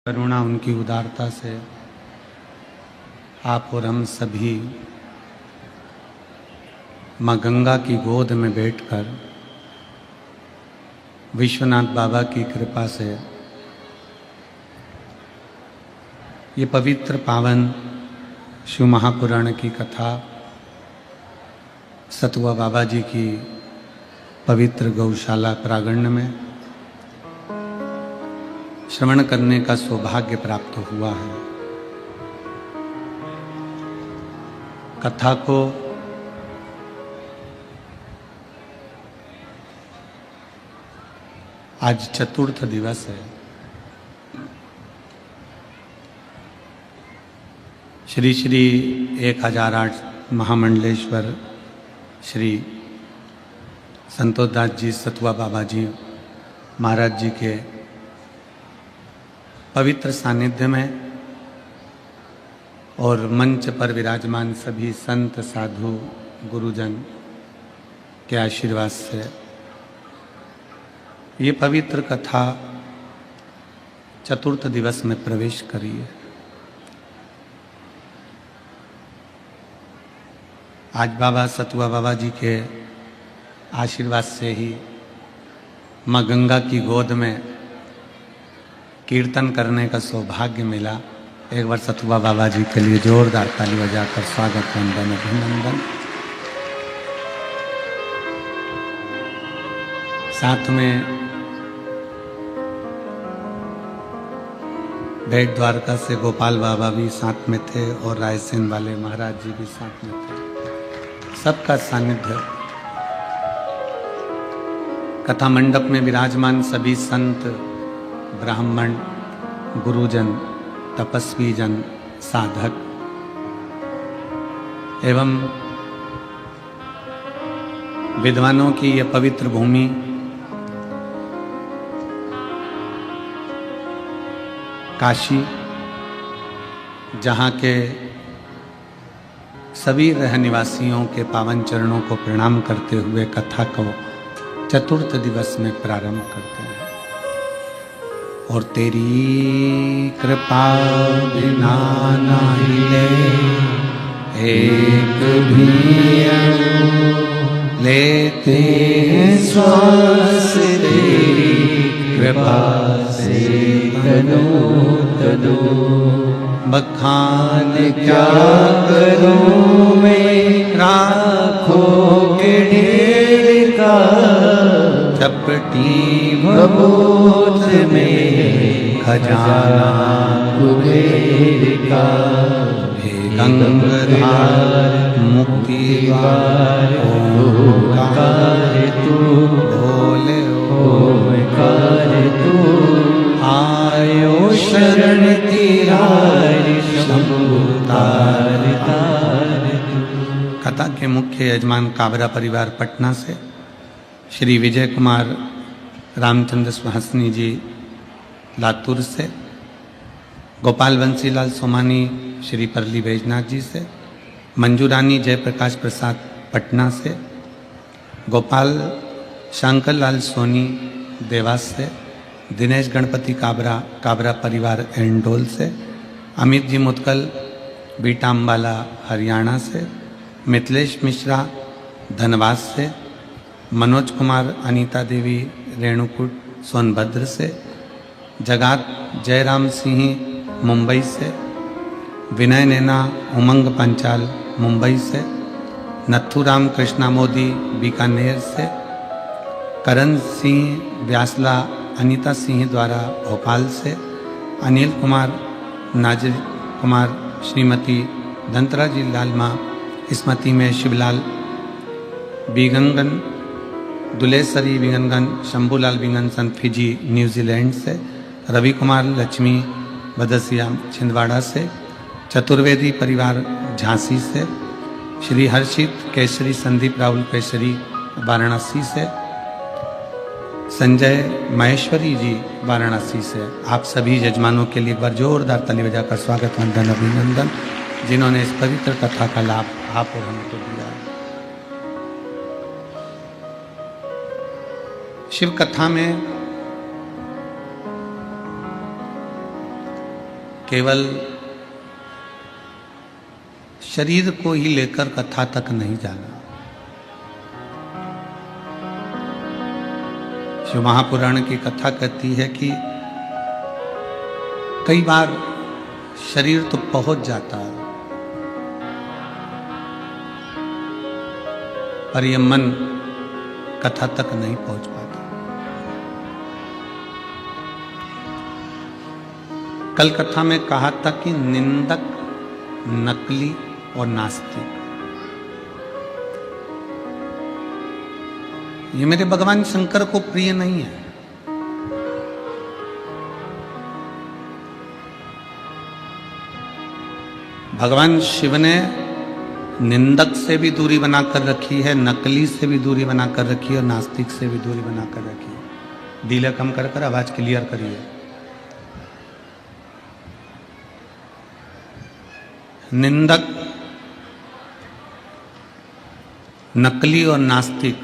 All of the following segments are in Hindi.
करुणा उनकी उदारता से आप और हम सभी माँ गंगा की गोद में बैठकर विश्वनाथ बाबा की कृपा से ये पवित्र पावन शिव महापुराण की कथा सतुआ बाबा जी की पवित्र गौशाला प्रांगण में श्रवण करने का सौभाग्य प्राप्त हुआ है। कथा को आज चतुर्थ दिवस है। श्री श्री 1008 महामंडलेश्वर श्री संतोषदास जी सतुआ बाबा जी महाराज जी के पवित्र सानिध्य में और मंच पर विराजमान सभी संत साधु गुरुजन के आशीर्वाद से ये पवित्र कथा चतुर्थ दिवस में प्रवेश करी है। आज बाबा सतुआ बाबा जी के आशीर्वाद से ही माँ गंगा की गोद में कीर्तन करने का सौभाग्य मिला। एक बार सतुआ बाबा जी के लिए जोरदार ताली बजाकर स्वागत वंदन अभिनंदन। साथ में भेट द्वारका से गोपाल बाबा भी साथ में थे और रायसेन वाले महाराज जी भी साथ में थे। सबका सानिध्य कथा मंडप में विराजमान सभी संत ब्राह्मण गुरुजन तपस्वी जन साधक एवं विद्वानों की यह पवित्र भूमि काशी, जहाँ के सभी रहनिवासियों के पावन चरणों को प्रणाम करते हुए कथा को चतुर्थ दिवस में प्रारंभ करते हैं। और तेरी कृपा बिना नहीं ले एक भी लेते श्वास तेरी कृपा से तनो तनो बखान क्या करूं मैं राखों के ढेर का चपटी भभूत में खजाना कुबेर का हे गंगाधार मुक्ति द्वार ओंकार तू बोले ओंकार तू आयो शरण तिहारी शंभु तार तार। कथा के मुख्य यजमान काबरा परिवार पटना से श्री विजय कुमार रामचंद्र सुहासनी जी लातूर से, गोपाल बंसीलाल सोमानी श्री परली बैजनाथ जी से, मंजूरानी जयप्रकाश प्रसाद पटना से, गोपाल शंकर लाल सोनी देवास से, दिनेश गणपति काबरा परिवार एंडोल से, अमित जी मुतकल बीटा अम्बाला हरियाणा से, मिथिलेश मिश्रा धनबाद से, मनोज कुमार अनीता देवी रेणुकूट सोनभद्र से, जगात जयराम सिंह मुंबई से, विनय नैना उमंग पंचाल मुंबई से, नथुराम कृष्णा मोदी बीकानेर से, करण सिंह व्यासला अनीता सिंह द्वारा भोपाल से, अनिल कुमार नाजिर कुमार श्रीमती धनतरा जी लालमा स्मृति में शिवलाल बीगंगन दुलेसरी बिंगनगन शंभूलाल बिंगनसन फिजी न्यूजीलैंड से, रवि कुमार लक्ष्मी बदसिया छिंदवाड़ा से, चतुर्वेदी परिवार झांसी से, श्री हर्षित केसरी संदीप राहुल केसरी वाराणसी से, संजय महेश्वरी जी वाराणसी से। आप सभी यजमानों के लिए एक बार जोरदार ताली बजाकर स्वागत वंदन अभिनंदन, जिन्होंने इस पवित्र कथा का लाभ आप और हमको दिया। शिव कथा में केवल शरीर को ही लेकर कथा तक नहीं जाना। शिव महापुराण की कथा कहती है कि कई बार शरीर तो पहुंच जाता है, पर यह मन कथा तक नहीं पहुंच पाता। कल कथा में कहा था कि निंदक, नकली और नास्तिक, ये मेरे भगवान शंकर को प्रिय नहीं है। भगवान शिव ने निंदक से भी दूरी बनाकर रखी है, नकली से भी दूरी बनाकर रखी है और नास्तिक से भी दूरी बनाकर रखी है। डीले कम कर आवाज क्लियर करिए। निंदक, नकली और नास्तिक,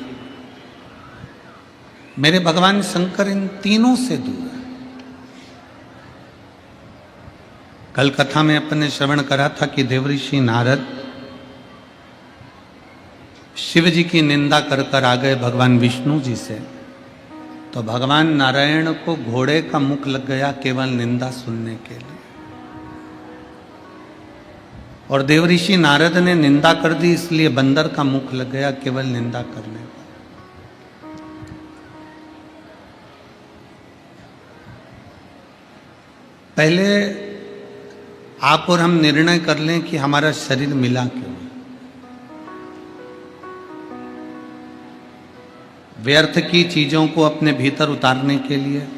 मेरे भगवान शंकर इन तीनों से दूर है। कल कथा में अपन ने श्रवण करा था कि देवऋषि नारद शिव जी की निंदा कर कर आ गए भगवान विष्णु जी से, तो भगवान नारायण को घोड़े का मुख लग गया केवल निंदा सुनने के लिए। और देवऋषि नारद ने निंदा कर दी, इसलिए बंदर का मुख लग गया केवल निंदा करने पर। पहले आप और हम निर्णय कर लें कि हमारा शरीर मिला क्यों। व्यर्थ की चीजों को अपने भीतर उतारने के लिए,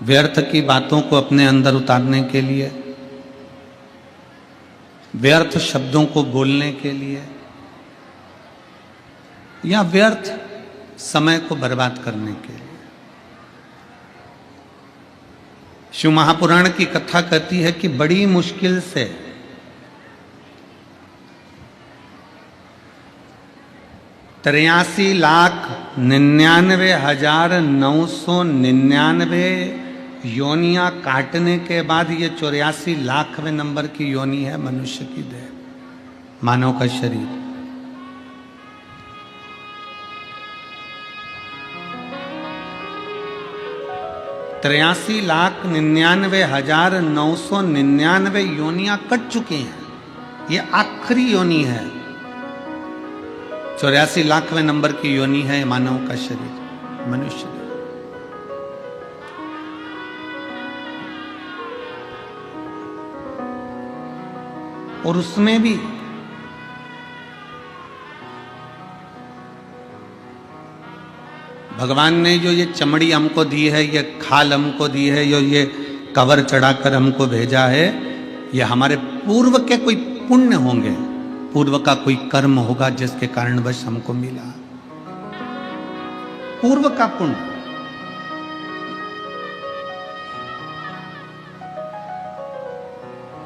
व्यर्थ की बातों को अपने अंदर उतारने के लिए, व्यर्थ शब्दों को बोलने के लिए, या व्यर्थ समय को बर्बाद करने के लिए। शिव महापुराण की कथा कहती है कि बड़ी मुश्किल से 83,99,999 योनियां काटने के बाद ये 84 लाखवें नंबर की योनि है मनुष्य की देह, मानव का शरीर। तिरासी लाख 99,999 योनियां कट चुकी हैं। ये आखिरी योनि है, 84 लाखवें नंबर की योनि है मानव का शरीर, मनुष्य। और उसमें भी भगवान ने जो ये चमड़ी हमको दी है, ये खाल हमको दी है, जो ये कवर चढ़ाकर हमको भेजा है, ये हमारे पूर्व के कोई पुण्य होंगे, पूर्व का कोई कर्म होगा जिसके कारणवश हमको मिला। पूर्व का पुण्य।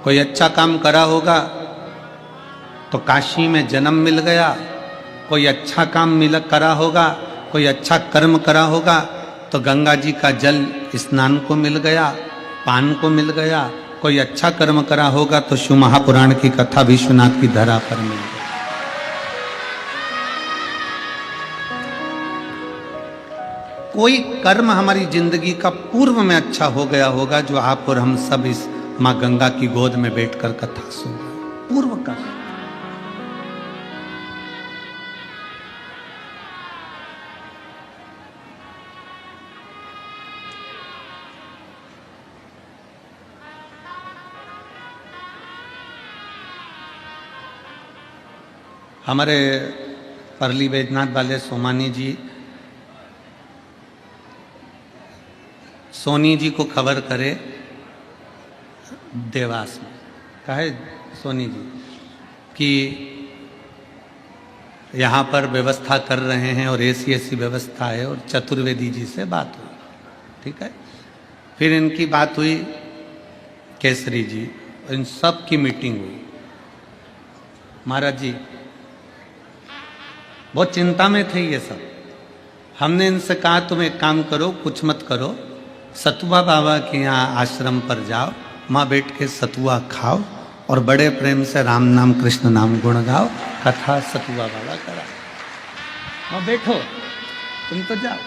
कोई अच्छा काम करा होगा तो काशी में जन्म मिल गया, कोई अच्छा काम करा होगा, कोई अच्छा कर्म करा होगा तो गंगा जी का जल स्नान को मिल गया, पान को मिल गया। कोई अच्छा कर्म करा होगा तो शिव महापुराण की कथा विश्वनाथ की धरा पर मिल गई। कोई कर्म हमारी जिंदगी का पूर्व में अच्छा हो गया होगा, जो आप और हम सब इस मां गंगा की गोद में बैठकर कथा सुन रहे। पूर्व का हमारे परली बैजनाथ वाले सोमानी जी, सोनी जी को खबर करे देवास में, कहे सोनी जी कि यहाँ पर व्यवस्था कर रहे हैं और ऐसी व्यवस्था है, और चतुर्वेदी जी से बात हुई। ठीक है, फिर इनकी बात हुई केसरी जी, इन सब की मीटिंग हुई। महाराज जी बहुत चिंता में थे ये सब। हमने इनसे कहा तुम एक काम करो, कुछ मत करो, सतुआ बाबा के यहाँ आश्रम पर जाओ, वहाँ बैठ के सतुआ खाओ और बड़े प्रेम से राम नाम कृष्ण नाम गुण गाओ, कथा सतुआ बाबा करा। वहाँ बैठो, तुम तो जाओ।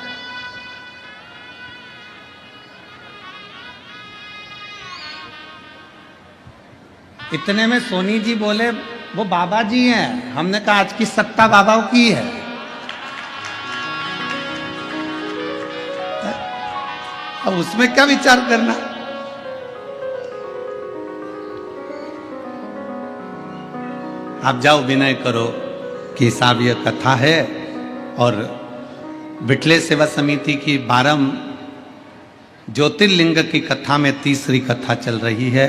इतने में सोनी जी बोले वो बाबा जी हैं। हमने कहा आज की सत्ता बाबाओं की है। अब उसमें क्या विचार करना। आप जाओ, विनय करो कि साहब यह कथा है और बिटले सेवा समिति की 12 ज्योतिर्लिंग की कथा में तीसरी कथा चल रही है।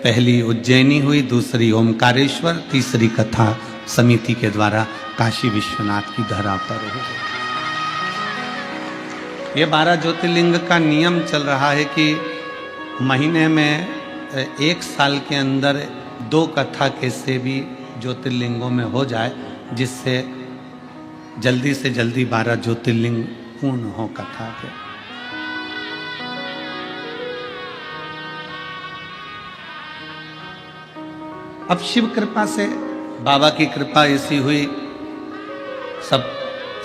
पहली उज्जैनी हुई, दूसरी ओमकारेश्वर, तीसरी कथा समिति के द्वारा काशी विश्वनाथ की धरा पर हुई। ये 12 ज्योतिर्लिंग का नियम चल रहा है कि महीने में 1 साल के अंदर 2 कथा कैसे भी ज्योतिर्लिंगों में हो जाए, जिससे जल्दी से जल्दी 12 ज्योतिर्लिंग पूर्ण हो कथा के। अब शिव कृपा से, बाबा की कृपा ऐसी हुई, सब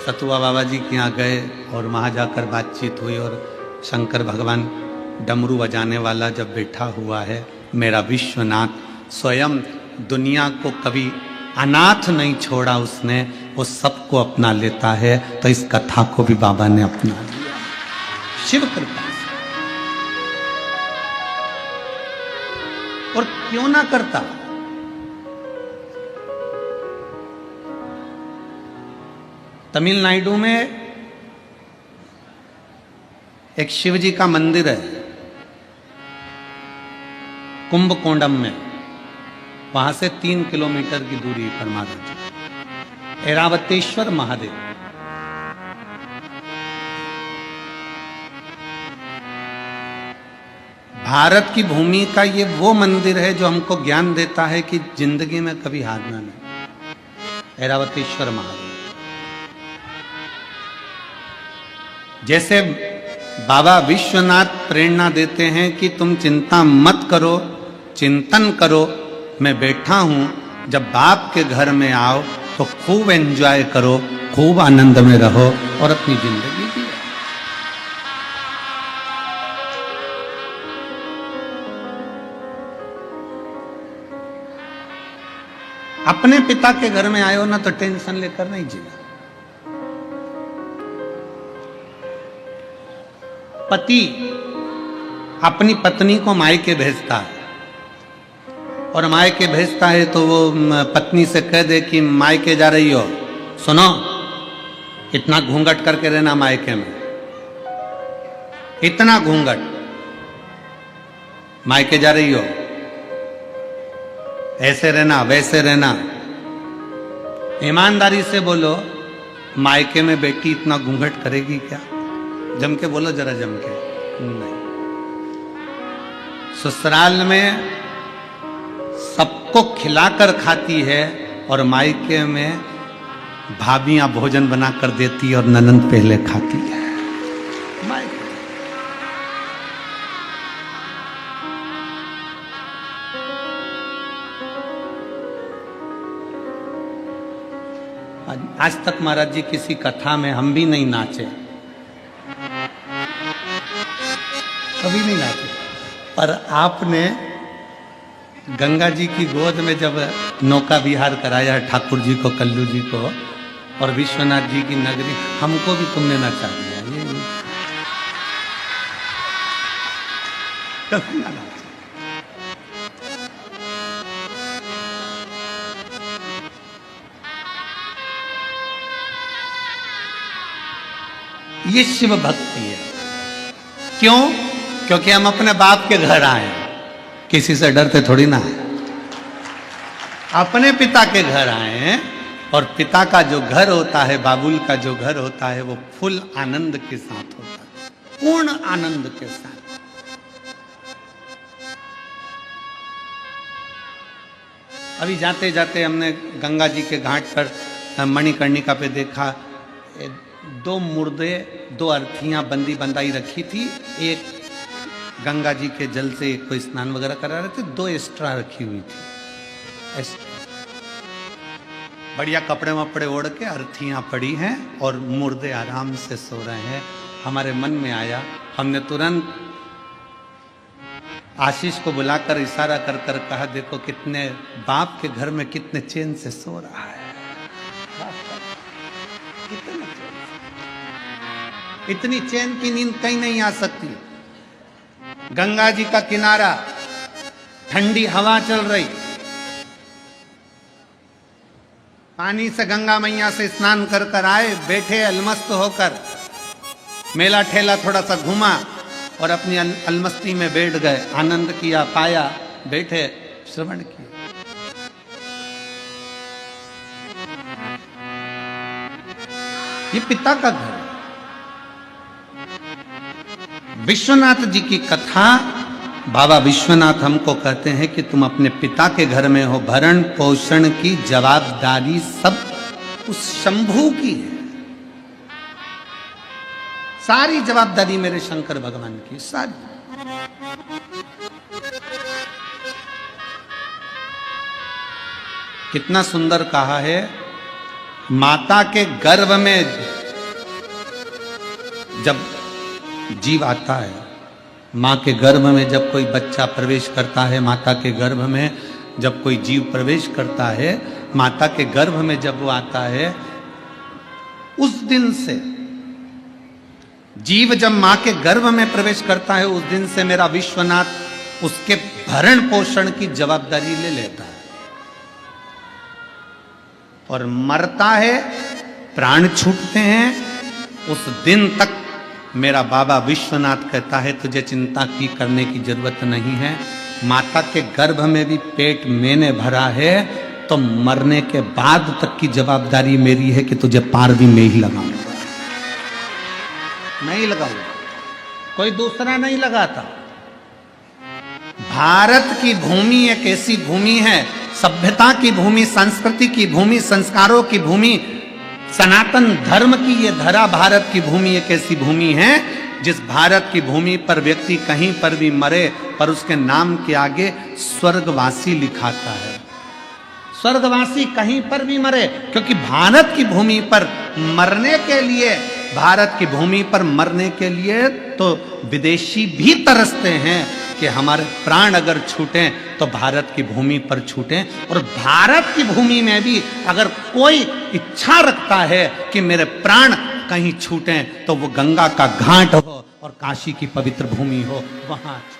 सतुआ बाबा जी के यहाँ गए और वहाँ जाकर बातचीत हुई और शंकर भगवान डमरू बजाने वाला जब बैठा हुआ है, मेरा विश्वनाथ स्वयं दुनिया को कभी अनाथ नहीं छोड़ा उसने, वो सबको अपना लेता है। तो इस कथा को भी बाबा ने अपना लिया शिव कृपा से। और क्यों ना करता। तमिलनाडु में एक शिव जी का मंदिर है कुंभकोणम में, वहां से 3 किलोमीटर की दूरी पर महाराज ऐरावतेश्वर महादेव। भारत की भूमि का ये वो मंदिर है जो हमको ज्ञान देता है कि जिंदगी में कभी हारना नहीं। ऐरावतेश्वर महादेव जैसे बाबा विश्वनाथ प्रेरणा देते हैं कि तुम चिंता मत करो, चिंतन करो, मैं बैठा हूं। जब बाप के घर में आओ तो खूब एंजॉय करो, खूब आनंद में रहो और अपनी जिंदगी जियो। अपने पिता के घर में आए हो ना तो टेंशन लेकर नहीं जीना। पति अपनी पत्नी को मायके भेजता है और मायके भेजता है तो वो पत्नी से कह दे कि मायके जा रही हो, सुनो इतना घूंघट करके रहना मायके में, इतना घूंघट, मायके जा रही हो ऐसे रहना वैसे रहना। ईमानदारी से बोलो, मायके में बेटी इतना घूंघट करेगी क्या? जम के बोलो, जरा जम के। नहीं, ससुराल में सबको खिलाकर खाती है और मायके में भाभियां भोजन बनाकर देती और ननंद पहले खाती है। आज तक महाराज जी किसी कथा में हम भी नहीं नाचे, कभी नहीं नाचे, पर आपने गंगा जी की गोद में जब नौका विहार कराया ठाकुर जी को, कल्लू जी को और विश्वनाथ जी की नगरी, हमको भी तुमने नचा दिया। ये कभी ना नाचे। ये शिव भक्ति है। क्यों? क्योंकि हम अपने बाप के घर आए, किसी से डरते थोड़ी ना है। अपने पिता के घर आए हैं और पिता का जो घर होता है, बाबुल का जो घर होता है, वो फुल आनंद के साथ होता है, पूर्ण आनंद के साथ। अभी जाते जाते हमने गंगा जी के घाट पर मणिकर्णिका पे देखा, 2 मुर्दे, 2 अर्थियां बंदी बंदाई रखी थी। एक गंगा जी के जल से कोई स्नान वगैरह करा रहे थे, 2 एक्स्ट्रा रखी हुई थी, एक्स्ट्रा। बढ़िया कपड़े वपड़े ओढ़ के अर्थियां पड़ी हैं और मुर्दे आराम से सो रहे हैं। हमारे मन में आया, हमने तुरंत आशीष को बुलाकर इशारा कर कर कहा, देखो कितने बाप के घर में कितने चैन से सो रहा है, कितने चैन से। इतनी चैन की नींद कहीं नहीं आ सकती। गंगा जी का किनारा, ठंडी हवा चल रही, पानी से गंगा मैया से स्नान कर कर आए, बैठे अलमस्त होकर, मेला ठेला थोड़ा सा घुमा और अपनी अलमस्ती में बैठ गए, आनंद किया, पाया, बैठे, श्रवण किया। ये पिता का घर है। विश्वनाथ जी की कथा, बाबा विश्वनाथ हमको कहते हैं कि तुम अपने पिता के घर में हो, भरण पोषण की जवाबदारी सब उस शंभू की है। सारी जवाबदारी मेरे शंकर भगवान की, सारी। कितना सुंदर कहा है, माता के गर्भ में जब जीव आता है, मां के गर्भ में जब कोई बच्चा प्रवेश करता है, माता के गर्भ में जब कोई जीव प्रवेश करता है, माता के गर्भ में जब वो आता है, उस दिन से जीव जब मां के गर्भ में प्रवेश करता है, उस दिन से मेरा विश्वनाथ उसके भरण पोषण की जवाबदारी ले लेता है। और मरता है, प्राण छूटते हैं, उस दिन तक मेरा बाबा विश्वनाथ कहता है तुझे चिंता की करने की जरूरत नहीं है। माता के गर्भ में भी पेट मैंने भरा है, तो मरने के बाद तक की जवाबदारी मेरी है कि तुझे पार भी मैं ही लगाऊंगा, नहीं लगाऊंगा, कोई दूसरा नहीं लगाता। भारत की भूमि एक ऐसी भूमि है, सभ्यता की भूमि, संस्कृति की भूमि, संस्कारों की भूमि, सनातन धर्म की ये धरा भारत की भूमि एक ऐसी भूमि है जिस भारत की भूमि पर व्यक्ति कहीं पर भी मरे पर उसके नाम के आगे स्वर्गवासी लिखाता है। स्वर्गवासी कहीं पर भी मरे, क्योंकि भारत की भूमि पर मरने के लिए, भारत की भूमि पर मरने के लिए तो विदेशी भी तरसते हैं कि हमारे प्राण अगर छूटें तो भारत की भूमि पर छूटें। और भारत की भूमि में भी अगर कोई इच्छा रखता है कि मेरे प्राण कहीं छूटें तो वो गंगा का घाट हो और काशी की पवित्र भूमि हो, वहां छूटे।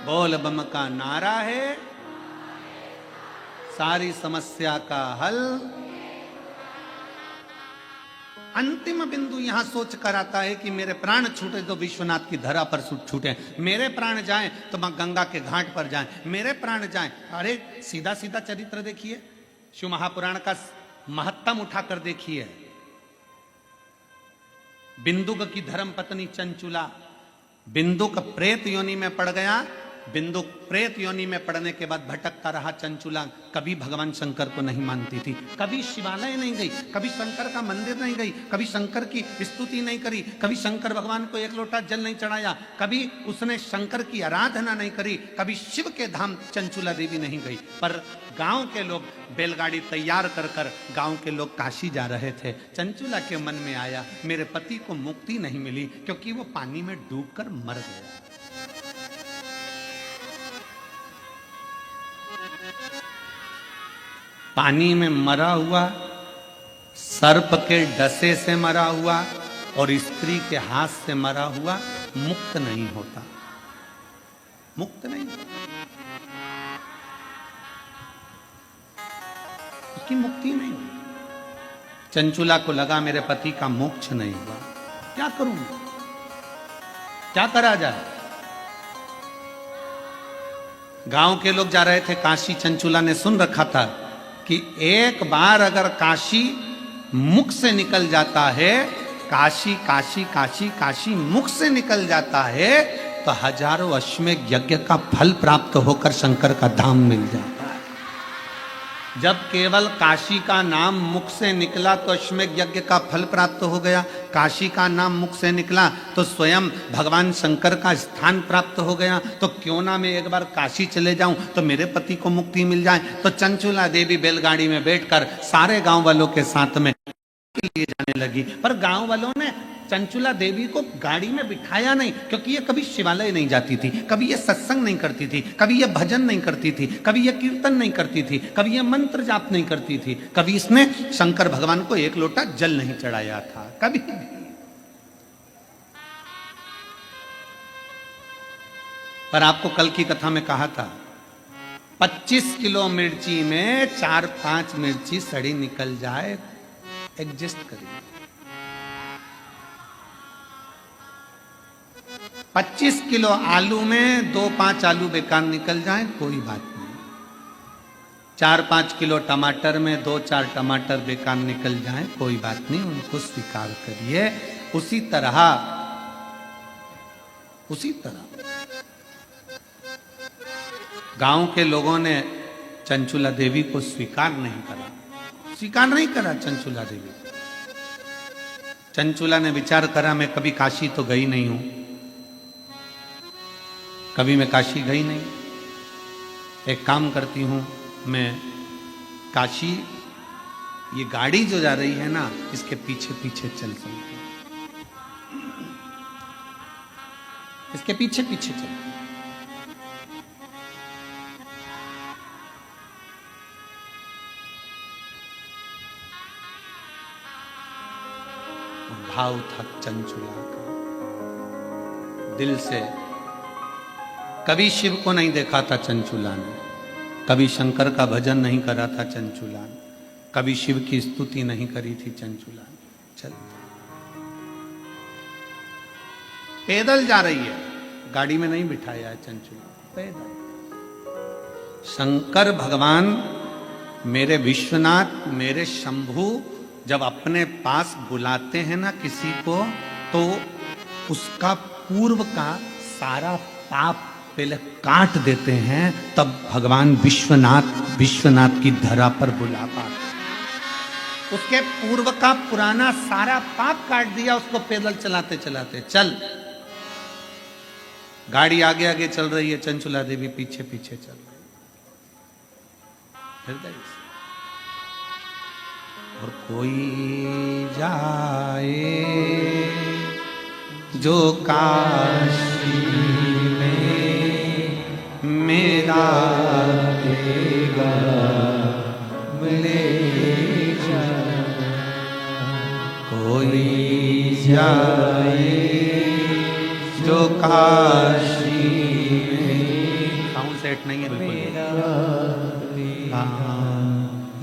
बोल बम का नारा है, सारी समस्या का हल। अंतिम बिंदु यहां सोच कर आता है कि मेरे प्राण छूटे तो विश्वनाथ की धरा पर छूटे, मेरे प्राण जाएं तो मां गंगा के घाट पर जाएं, मेरे प्राण जाएं। अरे सीधा सीधा चरित्र देखिए, शिव महापुराण का महत्तम उठाकर देखिए। बिंदुक की धर्म पत्नी चंचुला, बिंदुक प्रेत योनि में पड़ गया, बिंदु प्रेत योनि में पड़ने के बाद भटकता रहा चंचुला। कभी भगवान शंकर को नहीं मानती थी, कभी शिवालय नहीं गई, कभी शंकर का मंदिर नहीं गई, कभी शंकर की स्तुति नहीं करी, कभी शंकर भगवान को एक लोटा जल नहीं चढ़ाया, कभी उसने शंकर की आराधना नहीं करी, कभी शिव के धाम चंचुला देवी नहीं गई। पर गांव के लोग बैलगाड़ी तैयार कर कर गांव के लोग काशी जा रहे थे। चंचुला के मन में आया मेरे पति को मुक्ति नहीं मिली क्योंकि वो पानी में डूबकर मर गया। पानी में मरा हुआ, सर्प के डसे से मरा हुआ और स्त्री के हाथ से मरा हुआ मुक्त नहीं होता, मुक्त नहीं, उसकी मुक्ति नहीं हुई। चंचुला को लगा मेरे पति का मोक्ष नहीं हुआ, क्या करूंगा, क्या करा जाए। गांव के लोग जा रहे थे काशी, चंचुला ने सुन रखा था कि एक बार अगर काशी मुख से निकल जाता है, काशी काशी काशी काशी मुख से निकल जाता है तो हजारों अश्वमेध यज्ञ का फल प्राप्त होकर शंकर का धाम मिल जाता है। जब केवल काशी का नाम मुख से निकला तो अश्वमेध यज्ञ का फल प्राप्त हो गया। काशी का नाम मुख से निकला तो स्वयं भगवान शंकर का स्थान प्राप्त हो गया। तो क्यों ना मैं एक बार काशी चले जाऊं तो मेरे पति को मुक्ति मिल जाए। तो चंचुला देवी बैलगाड़ी में बैठकर सारे गांव वालों के साथ में लिए जाने लगी। पर गांव वालों ने चंचुला देवी को गाड़ी में बिठाया नहीं, क्योंकि ये कभी शिवालय नहीं जाती थी, कभी ये सत्संग नहीं करती थी, कभी ये भजन नहीं करती थी, कभी ये कीर्तन नहीं करती थी, कभी ये मंत्र जाप नहीं करती थी, कभी इसने शंकर भगवान को एक लोटा जल नहीं चढ़ाया था, कभी भी। पर आपको कल की कथा में कहा था 25 किलो मिर्ची में 4-5 मिर्ची सड़ी निकल जाए, एडजस्ट करिए। 25 किलो आलू में 2-5 आलू बेकार निकल जाए, कोई बात नहीं। 4-5 किलो टमाटर में 2-4 टमाटर बेकार निकल जाए, कोई बात नहीं, उनको स्वीकार करिए। उसी तरह गांव के लोगों ने चंचुला देवी को स्वीकार नहीं करा चंचुला देवी। चंचुला ने विचार करा, मैं कभी काशी तो गई नहीं हूं, कभी मैं काशी गई नहीं, एक काम करती हूं, मैं काशी, ये गाड़ी जो जा रही है ना, इसके पीछे पीछे चल सकती हूं, इसके पीछे पीछे चल। भाव था चंचुला का दिल से। कभी शिव को नहीं देखा था चंचुला ने, कभी शंकर का भजन नहीं करा था चंचुला ने, कभी शिव की स्तुति नहीं करी थी चंचुला ने। चल पैदल जा रही है, गाड़ी में नहीं बिठाया है चंचुला, पैदल। शंकर भगवान, मेरे विश्वनाथ, मेरे शंभु जब अपने पास बुलाते हैं ना किसी को, तो उसका पूर्व का सारा पाप पहले काट देते हैं, तब भगवान विश्वनाथ की धरा पर बुला पाते। उसके पूर्व का पुराना सारा पाप काट दिया उसको पैदल चलाते चलाते। चल, गाड़ी आगे आगे चल रही है, चंचुला देवी पीछे पीछे चल रही है। और कोई जाए जो काशी में मेरा देगा ले जा, कोई जाए जो काशी में, साउंड सेट नहीं है बिल्कुल,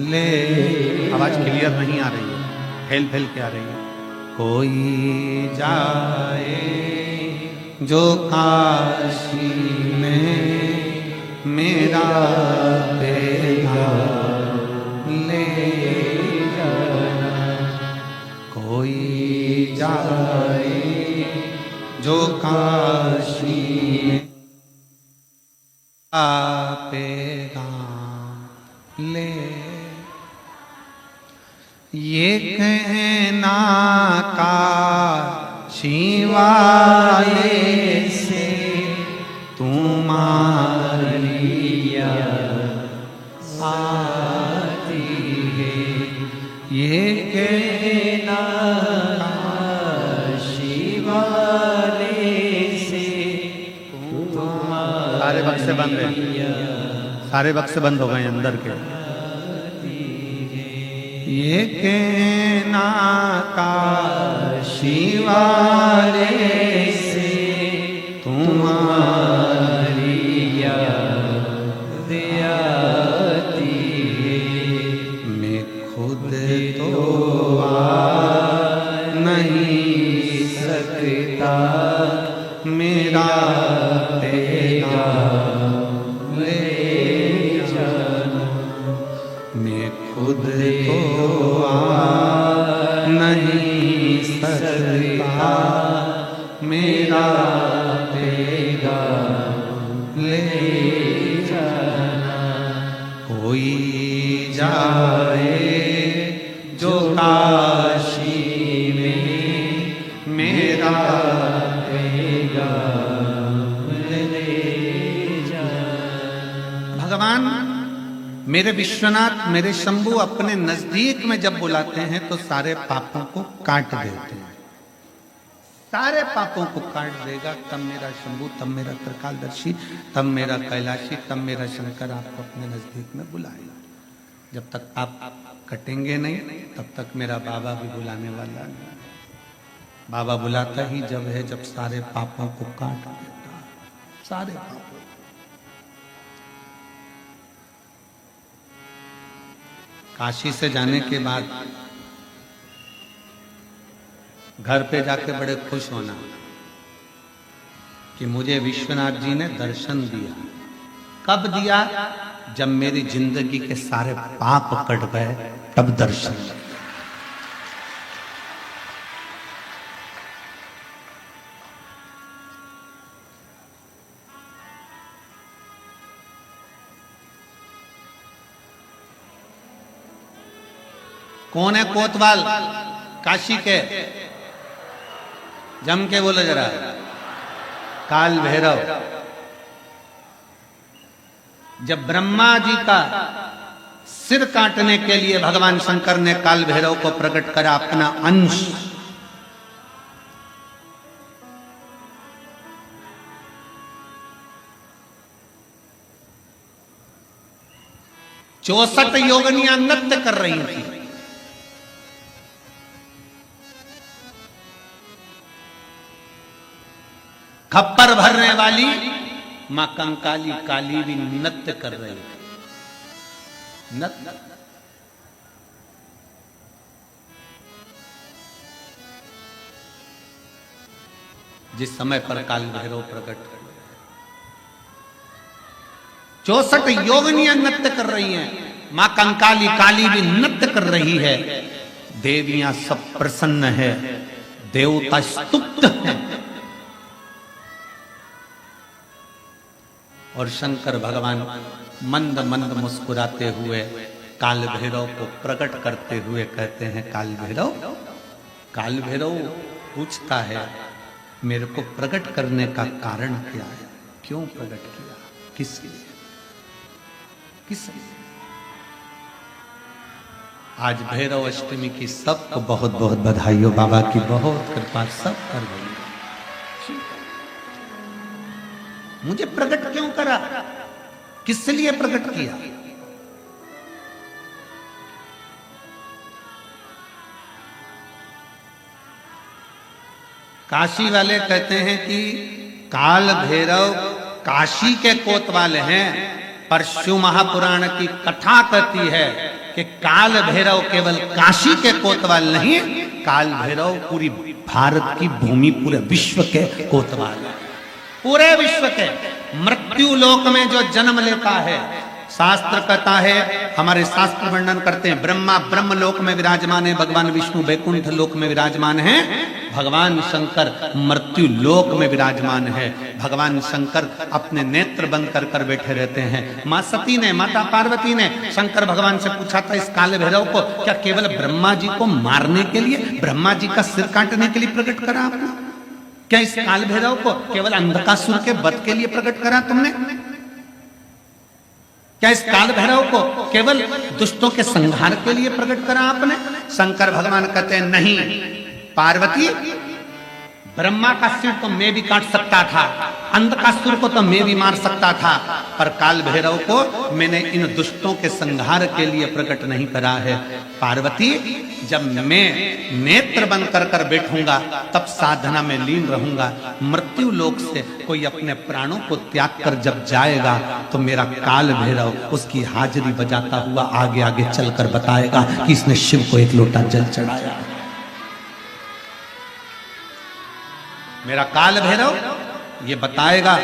ले, आवाज क्लियर नहीं आ रही है, फैल फैल के आ रही है। कोई जाए जो काशी में मेरा देगा ले जाना, कोई जाए जो काशी में पेगा ले। ये कहना काशी वाले से तुम्हारी आती है, ये कहना काशी वाले से तुम्हारी, सारे बक्से बंद हैं, सारे बक्से बंद हो गए अंदर के। ये कहना काशी वाले से तुम्हारी याद आती है, मैं खुद तो आ नहीं सकता, मेरा तेरा ले जाना, मैं खुद तो नहीं सकता, मेरा तेरा ले जाना, कोई जाए जो काशी में मेरा कहेगा ले जा। भगवान मेरे विश्वनाथ, मेरे शंभु अपने नजदीक में जब बुलाते हैं तो सारे पापों को काट देते हैं, सारे पापों को काट देगा। तब मेरा शंभु, तब मेरा त्रिकालदर्शी, तब मेरा कैलाशी, तब मेरा शंकर आपको अपने नजदीक में बुलाएगा। जब तक आप कटेंगे नहीं तब तक मेरा बाबा भी बुलाने वाला नहीं। बाबा बुलाता ही जब है जब सारे पापों को काट देता है, सारे पापों। काशी से जाने के बाद घर पे जाके बड़े खुश होना कि मुझे विश्वनाथ जी ने दर्शन दिया। कब दिया? जब मेरी जिंदगी के सारे पाप कट गए तब दर्शन दिया। कौन है कोतवाल काशी के? जम के बोलो जरा। काल भैरव। जब ब्रह्मा जी का सिर काटने के लिए भगवान शंकर ने काल भैरव को प्रकट करा अपना अंश, चौसठ योगिनियां नृत्य कर रही थी। खप्पर भरने वाली मां कंकाली काली भी नृत्य कर रही थी। नृत्य। जिस समय पर काल भैरव प्रकट कर 64 योगिनियां नृत्य कर रही हैं, मां कंकाली काली भी नृत्य कर रही है, देवियां सब प्रसन्न है, देवता स्तुप्त हैं। और शंकर भगवान मंद मंद मुस्कुराते हुए काल भैरव को प्रकट करते हुए कहते हैं, काल भैरव। काल भैरव पूछता है, मेरे को प्रकट करने का कारण क्या है? क्यों प्रकट किया? किस लिए? किस लिए? आज भैरव अष्टमी की सबको बहुत बहुत बधाई हो। बाबा की बहुत कृपा सब कर गई। मुझे प्रकट क्यों करा? किस लिए प्रकट किया? काशी वाले कहते हैं कि काल भैरव काशी के कोतवाल हैं, पर शिव महापुराण की कथा कहती है कि काल भैरव केवल काशी के कोतवाल नहीं, काल भैरव पूरी भारत की भूमि, पूरे विश्व के कोतवाल है। पूरे विश्व के मृत्यु लोक में जो जन्म लेता है, शास्त्र कहता है, हमारे शास्त्र वर्णन करते हैं, ब्रह्मा ब्रह्म लोक में विराजमान है, भगवान विष्णु वैकुंठ लोक में विराजमान है, भगवान शंकर मृत्यु लोक में विराजमान है। भगवान शंकर अपने नेत्र बंद कर कर बैठे रहते हैं। मां सती ने, माता पार्वती ने शंकर भगवान से पूछा था, इस काल भैरव को क्या केवल ब्रह्मा जी को मारने के लिए, ब्रह्मा जी का सिर काटने के लिए प्रकट करा आपने? क्या इस काल भैरव को केवल अंधकासुर के वध के लिए प्रकट करा तुमने? क्या इस काल भैरव को केवल दुष्टों के संहार के लिए प्रकट करा आपने? शंकर भगवान कहते हैं, नहीं पार्वती, ब्रह्मा का सिर तो मैं भी काट सकता था, अंधकासुर को तो मैं भी मार सकता था, पर काल भैरव को मैंने इन दुष्टों के संहार के लिए प्रकट नहीं करा है। पार्वती, जब मैं नेत्र बंद कर कर बैठूंगा तब साधना में लीन रहूंगा। मृत्यु लोक से कोई अपने प्राणों को त्याग कर जब जाएगा तो मेरा काल भैरव उसकी हाजिरी बजाता हुआ आगे आगे चलकर बताएगा कि इसने शिव को एक लोटा जल चढ़ाया। मेरा काल भैरव ये बताएगा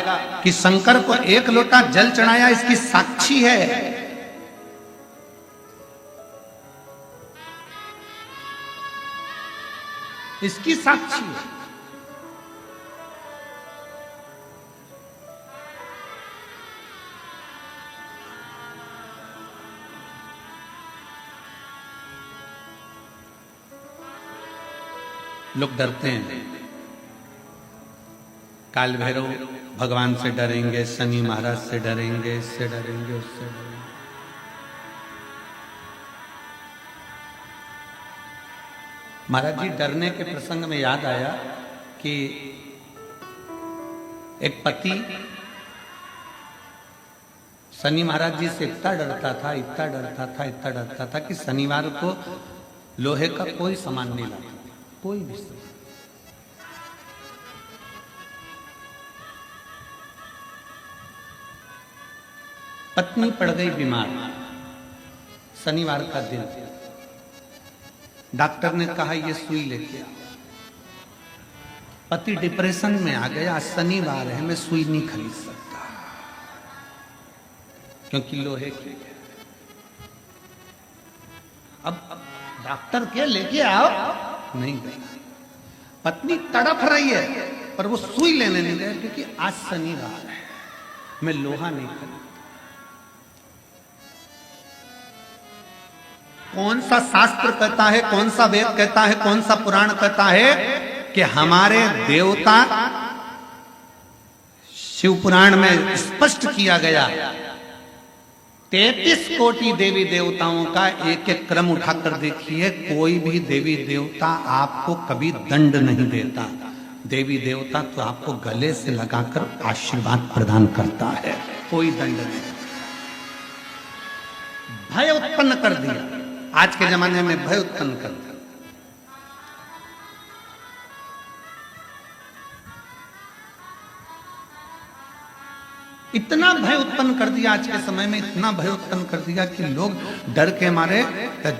कि शंकर को एक लोटा जल चढ़ाया, इसकी साक्षी है। इसकी साक्षी है। लोग डरते हैं, काल भैरव भगवान से डरेंगे, शनि महाराज से डरेंगे, इससे डरेंगे, उससे डरेंगे। महाराज जी डरने के प्रसंग में याद आया कि एक पति शनि महाराज जी से इतना डरता था, इतना डरता था, इतना डरता था कि शनिवार को लोहे का कोई सामान नहीं लाता, कोई भी। पत्नी पड़ गई बीमार, शनिवार का दिन, डॉक्टर ने कहा ये सुई लेके आओ। पति डिप्रेशन में आ गया, शनिवार है, मैं सुई नहीं खरीद सकता क्योंकि लोहे की। अब डॉक्टर के लेके आओ, नहीं गई। पत्नी तड़प रही है पर वो सुई लेने नहीं गए क्योंकि आज शनिवार है, मैं लोहा नहीं खरीद। कौन सा शास्त्र कहता है, कौन सा वेद कहता है, कौन सा पुराण कहता है कि हमारे देवता, शिव पुराण में स्पष्ट किया गया 33 कोटि देवी देवताओं का एक एक क्रम उठाकर देखिए, कोई भी देवी देवता आपको कभी दंड नहीं देता। देवी देवता तो आपको गले से लगाकर आशीर्वाद प्रदान करता है, कोई दंड नहीं। भय उत्पन्न कर दिया, आज के जमाने में भय उत्पन्न कर दिया। इतना भय उत्पन्न कर दिया, आज के समय में इतना भय उत्पन्न कर दिया कि लोग डर के मारे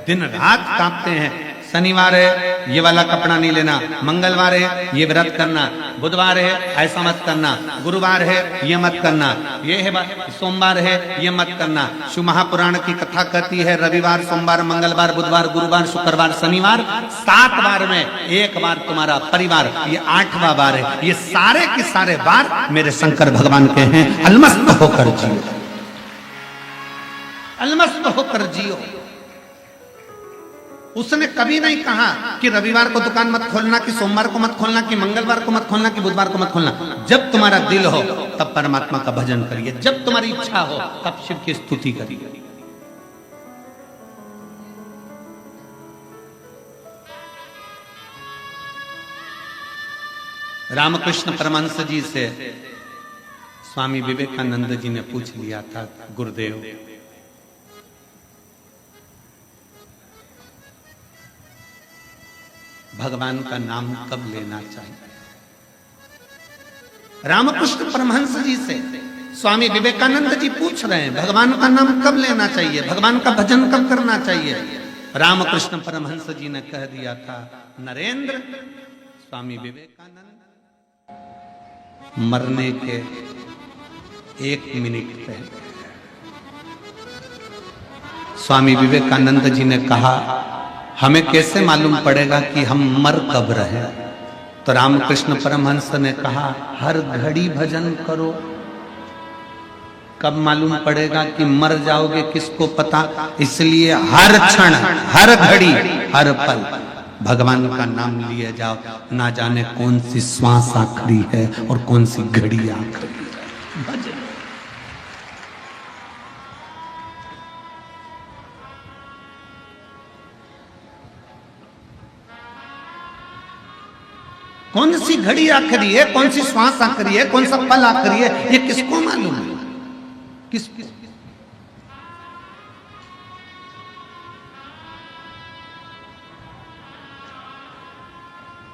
दिन रात कांपते हैं। शनिवार है ये वाला कपड़ा नहीं लेना, मंगलवार है ये व्रत करना, बुधवार है ऐसा मत करना, गुरुवार है ये मत करना, ये है सोमवार है ये मत करना। शिव महापुराण की कथा कहती है रविवार, सोमवार, मंगलवार, बुधवार, गुरुवार, शुक्रवार, शनिवार, 7 बार में एक बार तुम्हारा परिवार, ये 8वां बार है। ये सारे के सारे बार मेरे शंकर भगवान के हैं। अलमस्त होकर जियो, अलमस्त होकर जियो। उसने कभी नहीं कहा कि रविवार को दुकान मत खोलना, कि सोमवार को मत खोलना, कि मंगलवार को मत खोलना, कि बुधवार को मत खोलना। जब तुम्हारा दिल हो तब परमात्मा का भजन करिए, जब तुम्हारी इच्छा हो तब शिव की स्तुति करिए। रामकृष्ण परमहंस जी से स्वामी विवेकानंद जी ने पूछ लिया था, गुरुदेव भगवान का नाम कब लेना चाहिए? रामकृष्ण परमहंस जी से स्वामी विवेकानंद जी पूछ रहे हैं भगवान का नाम कब लेना चाहिए, भगवान का भजन कब करना चाहिए? रामकृष्ण परमहंस जी ने कह दिया था, नरेंद्र, स्वामी विवेकानंद मरने के 1 मिनट पहले स्वामी विवेकानंद जी ने कहा, हमें कैसे मालूम पड़ेगा कि हम मर कब रहे? तो रामकृष्ण परमहंस ने कहा, हर घड़ी भजन करो, कब मालूम पड़ेगा कि मर जाओगे किसको पता? इसलिए हर क्षण, हर घड़ी, हर पल भगवान का नाम लिए जाओ। ना जाने कौन सी श्वास आखिरी है और कौन सी घड़ी आखिरी है। भजन कौन सी घड़ी आखिरी है, कौन सी श्वास आखिरी है, कौन सा पल आखिरी है, ये किसको मालूम है? किस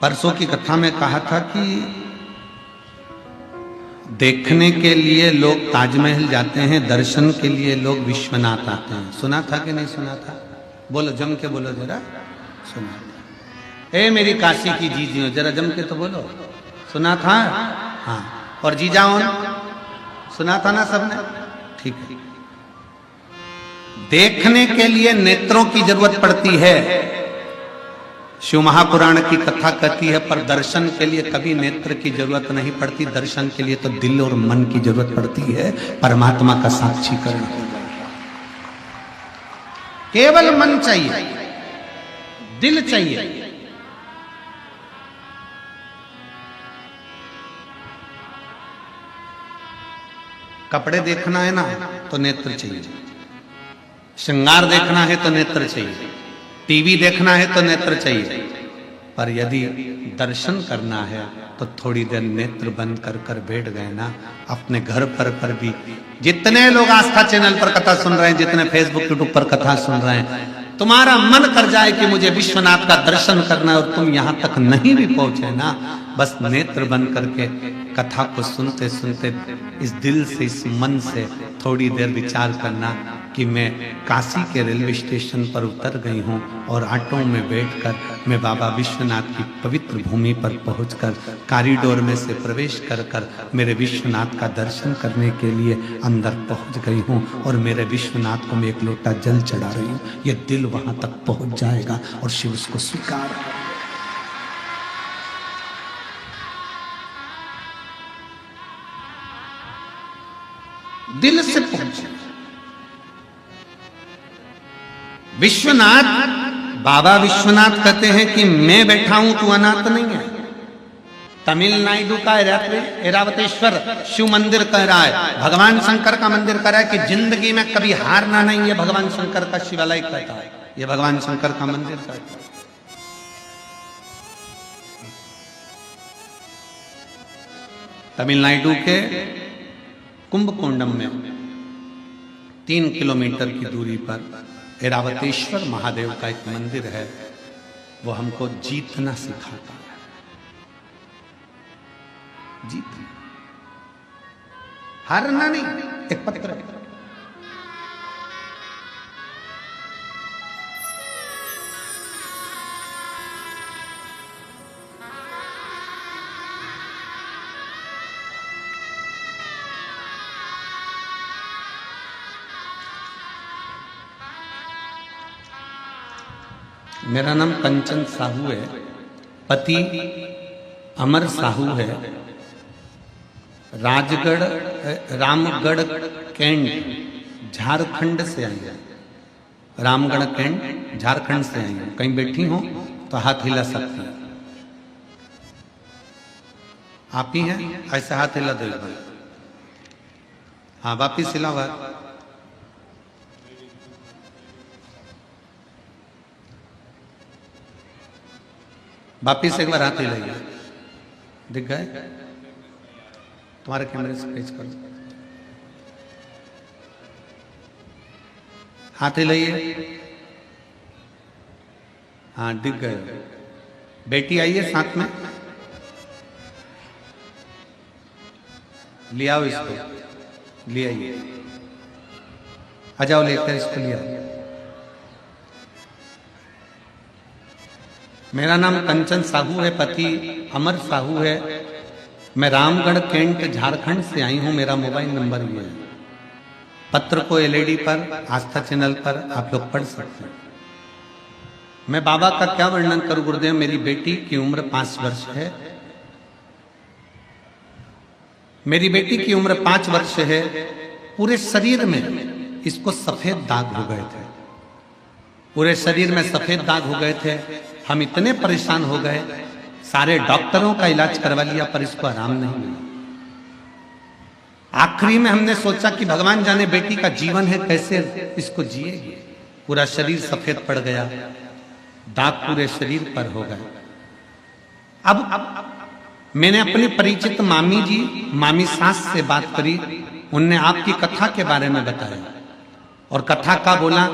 परसों की कथा में कहा था कि देखने के लिए लोग ताजमहल जाते हैं, दर्शन के लिए लोग विश्वनाथ आते हैं। सुना था कि नहीं सुना था? बोलो, जम के बोलो जरा। सुना था? ए मेरी काशी की जीजियों, जरा जम के तो बोलो। सुना था? हाँ। और जीजाओं, सुना था ना सबने? ठीक है। देखने के लिए नेत्रों की जरूरत पड़ती है, शिव महापुराण की कथा कहती है, पर दर्शन के लिए कभी नेत्र की जरूरत नहीं पड़ती। दर्शन के लिए तो दिल और मन की जरूरत पड़ती है, परमात्मा का साक्षीकरण। केवल मन चाहिए, दिल चाहिए। कपड़े देखना है ना तो नेत्र चाहिए, श्रृंगार देखना है तो नेत्र चाहिए, टीवी देखना है तो नेत्र चाहिए, पर यदि दर्शन करना है तो थोड़ी देर नेत्र बंद कर कर बैठ गए ना, अपने घर पर भी जितने लोग आस्था चैनल पर कथा सुन रहे हैं, जितने फेसबुक यूट्यूब पर कथा सुन रहे हैं, तुम्हारा मन कर जाए कि मुझे विश्वनाथ का दर्शन करना है और तुम यहां तक नहीं भी पहुंचे ना, बस नेत्र बंद करके कथा को सुनते सुनते इस दिल से, इस मन से थोड़ी देर विचार करना कि मैं काशी के रेलवे स्टेशन पर उतर गई हूँ और ऑटो में बैठकर मैं बाबा विश्वनाथ की पवित्र भूमि पर पहुंचकर कॉरिडोर में से प्रवेश कर कर मेरे विश्वनाथ का दर्शन करने के लिए अंदर पहुंच गई हूँ और मेरे विश्वनाथ को मैं एक लोटा जल चढ़ा रही हूँ। ये दिल वहां तक पहुंच जाएगा और शिव उसको स्वीकार करेगा। दिल से पहुंचे विश्वनाथ, बाबा विश्वनाथ कहते हैं कि मैं बैठा हूं, तू अनाथ नहीं है। तमिलनाडु का ऐरावतेश्वर शिव मंदिर कह रहा है, भगवान शंकर का मंदिर कह रहा है कि जिंदगी में कभी हारना नहीं है। भगवान शंकर का शिवालय कहता है, ये भगवान शंकर का मंदिर कहता है। तमिलनाडु के कुंभकोंडम में 3 किलोमीटर की दूरी पर ऐरावतेश्वर महादेव का एक मंदिर है। वो हमको जीतना सिखाता है, जीतना, हारना नहीं। एक पत्र है, मेरा नाम कंचन साहू है, पति अमर साहू है, राजगढ़ रामगढ़ कैंट झारखंड से आई है। रामगढ़ कैंट झारखंड से आई है। कहीं बैठी हो तो हाथ हिला सकती है। आप ही हैं? ऐसे हाथ हिला दो। हाँ, वापिस हिला हुआ। वापिस एक बार हाथ हिलाइए। दिख गए? तुम्हारे कैमरे से पेश करो। हाथ हिलाइए। हाँ, दिख गए। बेटी आई है साथ में, ले आओ इसको, ले आइए। आ जाओ, लेकर इसको ले आओ। मेरा नाम कंचन साहू है, पति अमर साहू है। मैं रामगढ़ कैंट झारखंड से आई हूं। मेरा मोबाइल नंबर ये है। पत्र को एलईडी पर आस्था चैनल पर आप लोग पढ़ सकते हैं। मैं बाबा का क्या वर्णन करूं गुरुदेव। मेरी बेटी की उम्र 5 वर्ष है। मेरी बेटी की उम्र 5 वर्ष है। पूरे शरीर में इसको सफेद दाग हो गए थे। पूरे शरीर में सफेद दाग हो गए थे। हम इतने परेशान हो गए, सारे डॉक्टरों का इलाज करवा लिया पर इसको आराम नहीं मिला। आखिरी में हमने सोचा कि भगवान जाने बेटी का जीवन है, कैसे इसको जिएगी। पूरा शरीर सफेद पड़ गया, दाग पूरे शरीर पर हो गए। अब मैंने अपनी परिचित मामी जी, मामी सास से बात करी। उनने आपकी कथा के बारे में बताया और कथा का बोला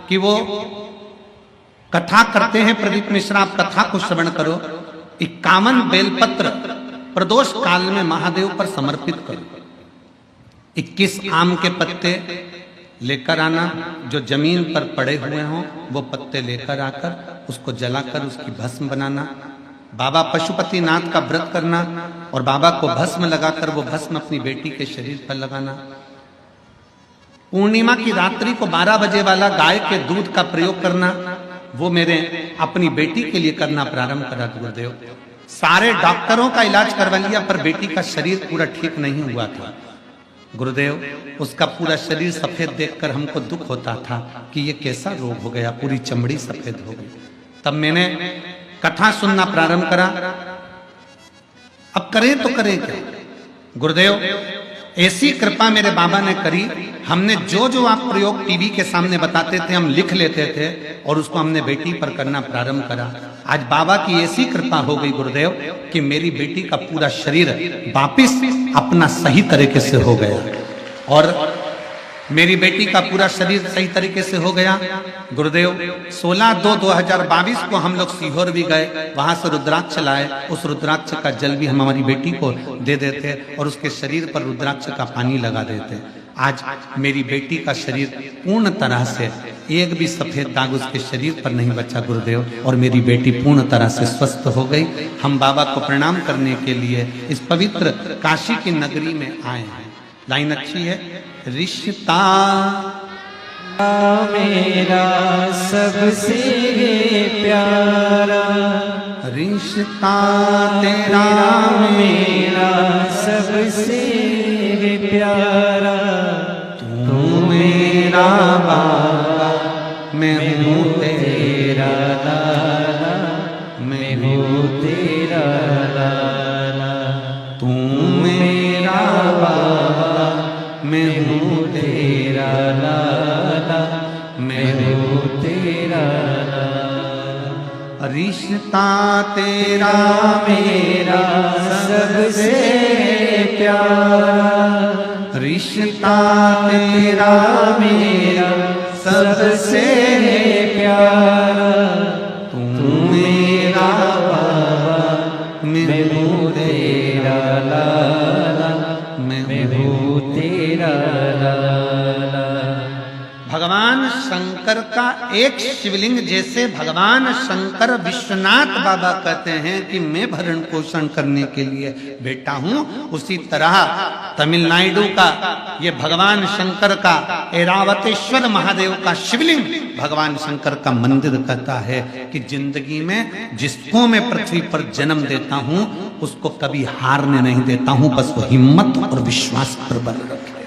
कि वो कथा करते हैं प्रदीप मिश्रा, आप कथा को श्रवण करो। 51 बेलपत्र प्रदोष काल में महादेव पर समर्पित करो। 21 आम के पत्ते लेकर आना, जो जमीन पर पड़े हुए हों वो पत्ते लेकर आकर उसको जलाकर उसकी भस्म बनाना। बाबा पशुपतिनाथ का व्रत करना और बाबा को भस्म लगाकर वो भस्म अपनी बेटी के शरीर पर लगाना। पूर्णिमा की रात्रि को 12 बजे वाला गाय के दूध का प्रयोग करना, वो मेरे अपनी बेटी के लिए करना प्रारंभ करा गुरुदेव। सारे डॉक्टरों का इलाज करवा लिया पर बेटी का शरीर पूरा ठीक नहीं हुआ था गुरुदेव। उसका पूरा शरीर सफेद देखकर हमको दुख होता था कि ये कैसा रोग हो गया, पूरी चमड़ी सफेद हो गई। तब मैंने कथा सुनना प्रारंभ करा। अब करें तो करें क्या गुरुदेव। ऐसी कृपा मेरे बाबा ने करी। हमने जो जो आप प्रयोग टीवी के सामने बताते थे हम लिख लेते थे और उसको हमने बेटी पर करना प्रारंभ करा। आज बाबा की ऐसी कृपा हो गई गुरुदेव कि मेरी बेटी का पूरा शरीर वापिस अपना सही तरीके से हो गया और मेरी बेटी का पूरा शरीर सही तरीके से हो गया। गुरुदेव 16/2/2022 को हम लोग सीहोर भी गए, वहां से रुद्राक्ष लाए। उस रुद्राक्ष का जल भी हम हमारी बेटी को दे देते और उसके शरीर पर रुद्राक्ष का पानी लगा देते। आज मेरी बेटी का शरीर पूर्ण तरह से एक भी सफेद दाग उसके शरीर पर नहीं बचा गुरुदेव, और मेरी बेटी पूर्ण तरह से स्वस्थ हो गई। हम बाबा को प्रणाम करने के लिए इस पवित्र काशी की नगरी में आए हैं। लाइन अच्छी है। रिश्ता मेरा सबसे प्यारा, रिश्ता तेरा मेरा सबसे प्यारा, तू मेरा बाबा मैं हूँ तेरा लाला, मैं हूँ तेरा लाला, तू मेरा बाबा मैं हूँ तेरा लाला, मैं हूँ तेरा लाला। रिश्ता तेरा मेरा सबसे प्यारा, रिश्ता तेरा मेरा सबसे प्यारा, तू मेरा बाबा मैं हूँ तेरा लाला, मैं हूँ तेरा लाला। भगवान शंकर का एक शिवलिंग, जैसे भगवान शंकर विश्वनाथ बाबा कहते हैं कि मैं भरण पोषण करने के लिए बेटा हूं, उसी तरह तमिलनाडु का ये भगवान शंकर का ऐरावतेश्वर महादेव का शिवलिंग भगवान शंकर का मंदिर कहता है कि जिंदगी में जिसको मैं पृथ्वी पर जन्म देता हूं उसको कभी हारने नहीं देता हूं, बस वो हिम्मत और विश्वास पर बल रखे,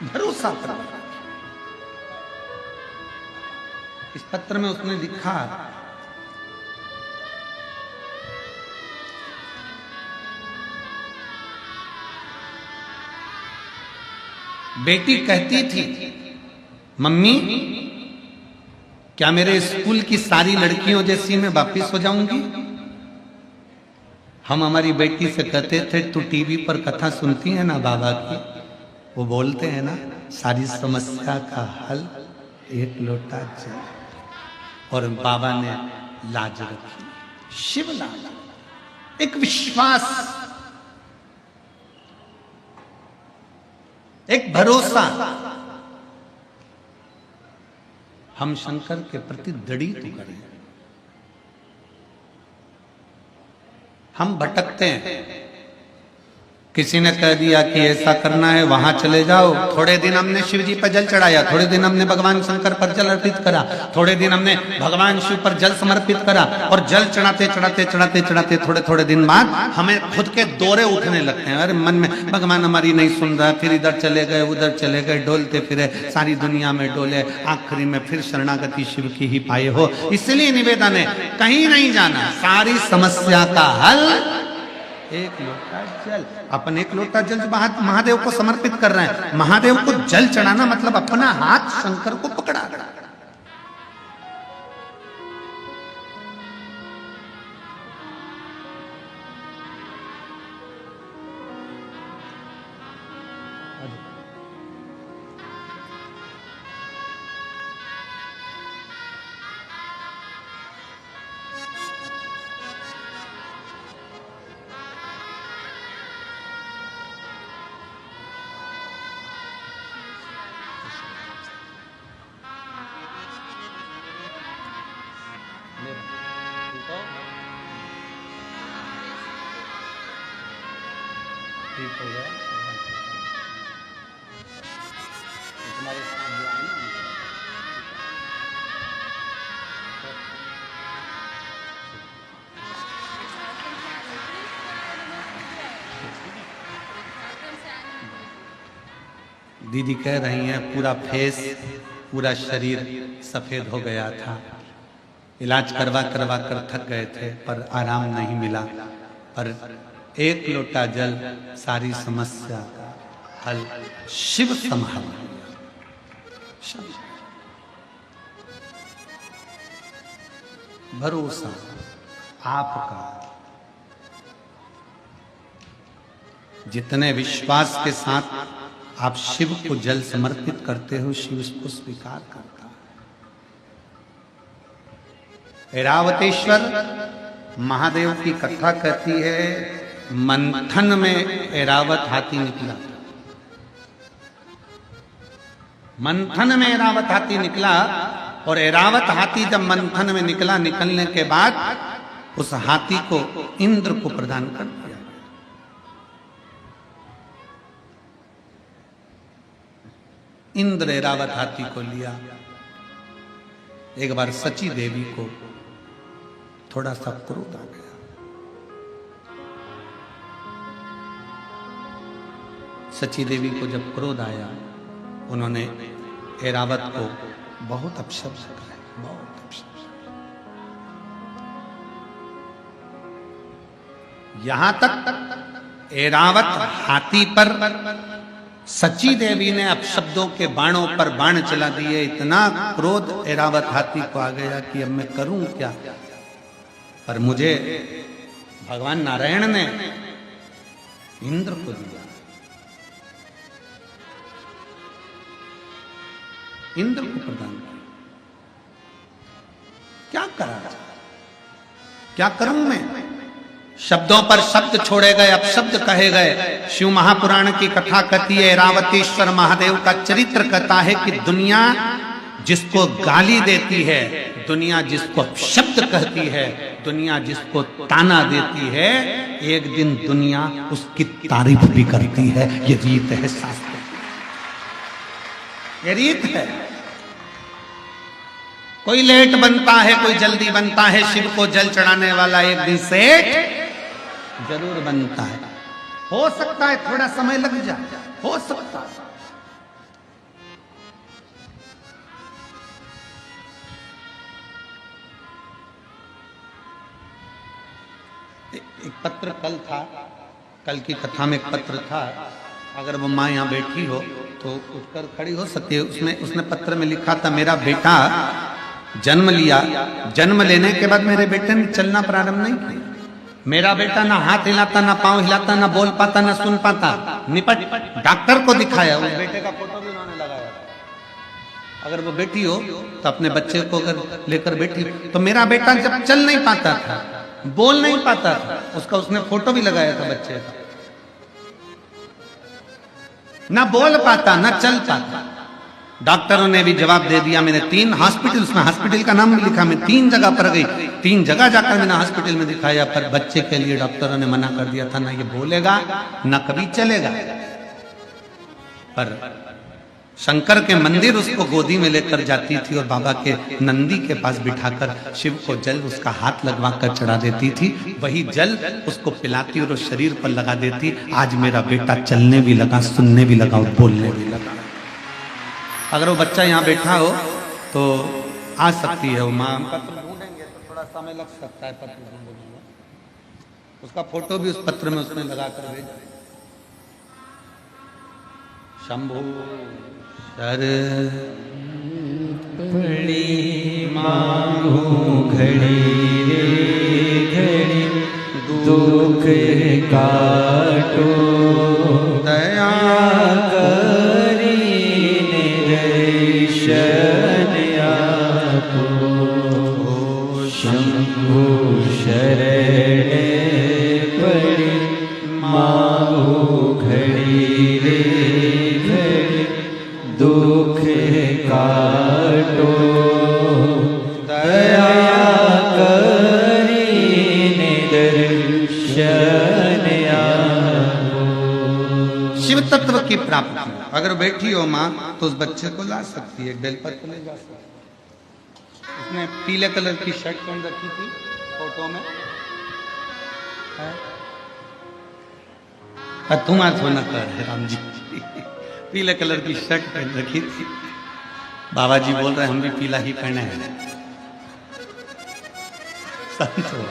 भरोसा पर। इस पत्र में उसने लिखा, बेटी कहती थी मम्मी क्या मेरे स्कूल की सारी लड़कियों जैसी मैं वापिस हो जाऊंगी? हम हमारी बेटी से कहते थे तू टीवी पर कथा सुनती है ना बाबा की, वो बोलते हैं ना सारी समस्या का हल एक लोटा जल, और बाबा ने लाज रखी, शिव लाज, एक विश्वास, एक भरोसा। हम शंकर के प्रति दृढ़ करें। हम भटकते हैं, किसी ने कह दिया कि ऐसा करना है वहां चले जाओ, थोड़े दिन हमने शिव जी पर जल चढ़ाया, थोड़े दिन हमने भगवान शंकर पर जल अर्पित करा, थोड़े दिन हमने भगवान शिव पर जल समर्पित करा, और जल चढ़ाते चढ़ाते चढ़ाते चढ़ाते थोड़े थोड़े दिन बाद हमें खुद के दौरे उठने लगते हैं। अरे मन में भगवान हमारी नहीं सुन रहा, फिर इधर चले गए उधर चले गए, डोलते फिरे सारी दुनिया में डोले, आखिरी में फिर शरणागति शिव की ही पाए हो। इसलिए निवेदन है कहीं नहीं जाना, सारी समस्या का हल एक लोटा जल। अपन एक लोटा जल महादेव को समर्पित कर रहे हैं, महादेव को जल चढ़ाना मतलब अपना हाथ शंकर को पकड़ा। ठीक हो गया तुम्हारे साथ जो आए ना दीदी कह रही हैं पूरा फेस पूरा शरीर सफेद हो गया था, इलाज करवा करवा कर थक गए थे पर आराम नहीं मिला, पर एक लोटा जल सारी समस्या का हल शिव संभाल। भरोसा आपका, जितने विश्वास के साथ आप शिव को जल समर्पित करते हो, शिव उसको स्वीकार करता है। ऐरावतेश्वर महादेव की कथा कहती है, मंथन में ऐरावत हाथी निकला। मंथन में ऐरावत हाथी निकला, और ऐरावत हाथी जब मंथन में निकला, निकलने के बाद उस हाथी को इंद्र को प्रदान कर दिया। इंद्र ऐरावत हाथी को लिया। एक बार सची देवी को थोड़ा सा क्रोध आ गया। सची देवी को जब क्रोध आया, उन्होंने ऐरावत को बहुत अपशब्द कहा, बहुत अपशब्द। यहां तक ऐरावत हाथी पर सची देवी ने अपशब्दों के बाणों पर बाण चला दिए। इतना क्रोध ऐरावत हाथी को आ गया कि अब मैं करूं क्या। पर मुझे भगवान नारायण ने इंद्र को दिया। इंद्र को प्रदान किया। क्या करा, क्या करूं मैं। शब्दों पर शब्द छोड़े गए, अपशब्द कहे गए। शिव महापुराण की कथा कहती है, ऐरावतेश्वर महादेव का चरित्र कहता है कि दुनिया जिसको गाली देती है, दुनिया जिसको शब्द कहती है, दुनिया जिसको ताना देती है, एक दिन दुनिया उसकी तारीफ भी करती है। ये रीत है शास्त्र, ये रीत है। कोई लेट बनता है, कोई जल्दी बनता है। शिव को जल चढ़ाने वाला एक दिन सेठ जरूर बनता है। हो सकता है थोड़ा समय लग जाए, हो सकता है। एक पत्र कल था, कल की कथा में एक पत्र था। अगर वो माँ यहाँ बैठी हो तो उठकर खड़ी हो सकती है। उसने पत्र में लिखा था, मेरा बेटा जन्म लिया, जन्म लेने के बाद मेरे बेटे ने चलना प्रारंभ नहीं किया। मेरा बेटा ना हाथ हिलाता, ना पांव हिलाता, ना बोल पाता, ना सुन पाता। निपट डॉक्टर को दिखाया, उस बेटे का फोटो भी उन्होंने लगाया। अगर वो बेटी हो तो अपने बच्चे को अगर लेकर बैठी, तो मेरा बेटा जब चल नहीं पाता था, बोल नहीं पाता था, उसका उसने फोटो भी लगाया था बच्चे का। ना बोल पाता, ना चल पाता। डॉक्टरों ने भी जवाब दे दिया। मैंने 3 हॉस्पिटल, उसमें हॉस्पिटल का नाम भी लिखा, मैं 3 जगह पर गई, 3 जगह जाकर मैंने हॉस्पिटल में दिखाया, पर बच्चे के लिए डॉक्टरों ने मना कर दिया था, ना ये बोलेगा ना कभी चलेगा। पर शंकर के मंदिर उसको गोदी में लेकर जाती थी और बाबा के नंदी के पास बिठाकर शिव को जल उसका हाथ लगवा कर चढ़ा देती थी। वही जल उसको पिलाती और उस शरीर पर लगा देती। आज मेरा बेटा चलने भी लगा, सुनने भी लगा और बोलने भी लगा। अगर वो बच्चा यहाँ बैठा हो तो आ सकती है वो माँ। पत्र ढूंढेंगे तो थोड़ा समय लग सकता है, पत्र ढूंढने में। उसका फोटो भी उस पत्र में उसने लगा कर भेजा। शंभु शर पड़ी मांगू घड़ी घड़ी, दुख काटो दया करी निदर्शन आपो। शंभु शरण पड़ी मांगू घड़ी रे घड़ी, दुख काटो दया करी निदर्शन आपो। शिव तत्व की प्राप्ति अगर बैठी हो माँ तो उस बच्चे को ला सकती है, बेलपत्र ले जा सकती है। उसने पीले कलर की शर्ट पहन रखी थी फोटो में, तुम आज होना कर राम जी। पीले कलर की शर्ट पहन रखी थी। बाबा जी बोल रहे हम भी पीला ही पहने हैं। संत हो।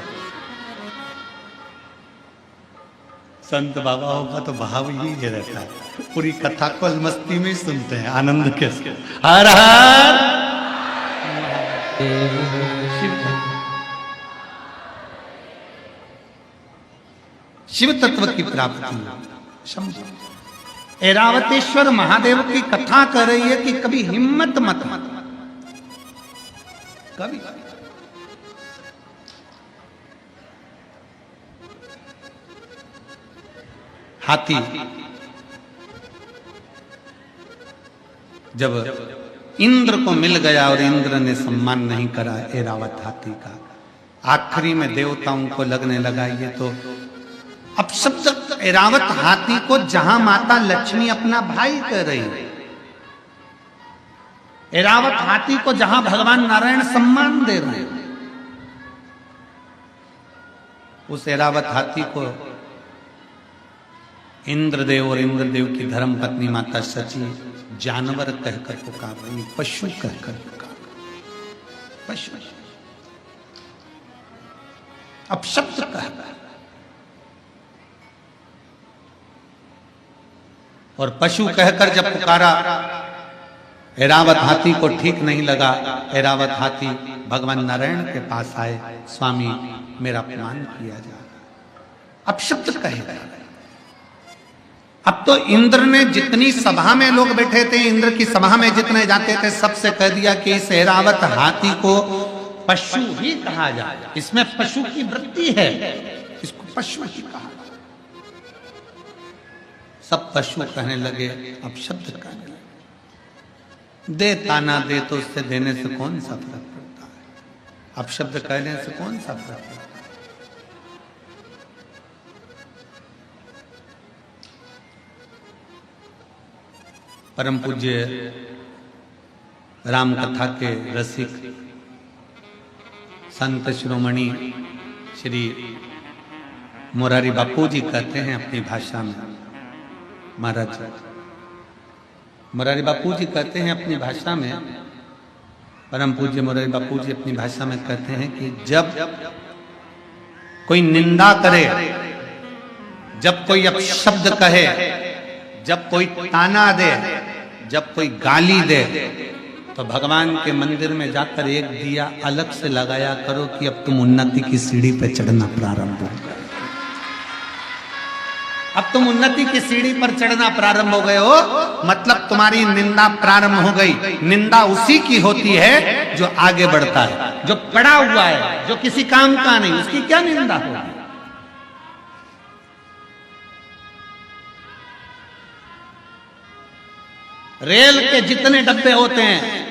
संत बाबाओं का तो भाव ही रहता है, पूरी कथा को मस्ती में सुनते हैं, आनंद के साथ। हर हर शिव तत्व की प्राप्ति। ऐरावतेश्वर महादेव की कथा कर रही है कि कभी हिम्मत मत कभी हाथी जब इंद्र को मिल गया और इंद्र ने सम्मान नहीं करा ऐरावत हाथी का, आखिरी में देवताओं को लगने लगा ये तो अब शब्द ऐरावत हाथी को जहां माता लक्ष्मी अपना भाई कह रही है, ऐरावत हाथी को जहां भगवान नारायण सम्मान दे रहे हैं, उस ऐरावत हाथी को इंद्रदेव और इंद्रदेव की धर्म पत्नी माता सची जानवर कहकर पुकार रही, पशु कहकर पुकार, पशु अपशब्द कहकर। और पशु कहकर जब पुकारा, ऐरावत हाथी को ठीक नहीं लगा। ऐरावत हाथी भगवान नारायण के पास आए, स्वामी मेरा अपमान किया जा रहा, अपशब्द कहेगा। अब तो इंद्र ने जितनी सभा में लोग बैठे थे, इंद्र की सभा में जितने जाते थे, सबसे कह दिया कि इस ऐरावत हाथी को पशु ही कहा जाए, इसमें पशु की वृत्ति है, इसको पशु ही कहा। सब पशु कहने लगे, अब शब्द कहने लगे। दे ताना दे तो उससे देने से कौन सा फर्क पड़ता है, अब शब्द कहने से कौन सा फर्क पड़ता है। परम पूज्य राम कथा के रसिक संत शिरोमणि श्री मोरारी बापू जी कहते हैं अपनी भाषा में, महाराज मोरारी बापू जी कहते हैं अपनी भाषा में, परम पूज्य मोरारी बापू जी अपनी भाषा में कहते हैं कि जब कोई निंदा करे, जब कोई अपशब्द कहे, जब कोई ताना दे, जब कोई गाली दे, तो भगवान के मंदिर में जाकर एक दिया अलग से लगाया करो कि अब तुम उन्नति की सीढ़ी पे चढ़ना प्रारंभ हो गए। अब तुम उन्नति की सीढ़ी पर चढ़ना प्रारंभ हो गए हो, मतलब तुम्हारी निंदा प्रारंभ हो गई। निंदा उसी की होती है जो आगे बढ़ता है, जो पड़ा हुआ है, जो किसी काम का नहीं, उसकी क्या निंदा होगी। रेल के जितने डब्बे होते हैं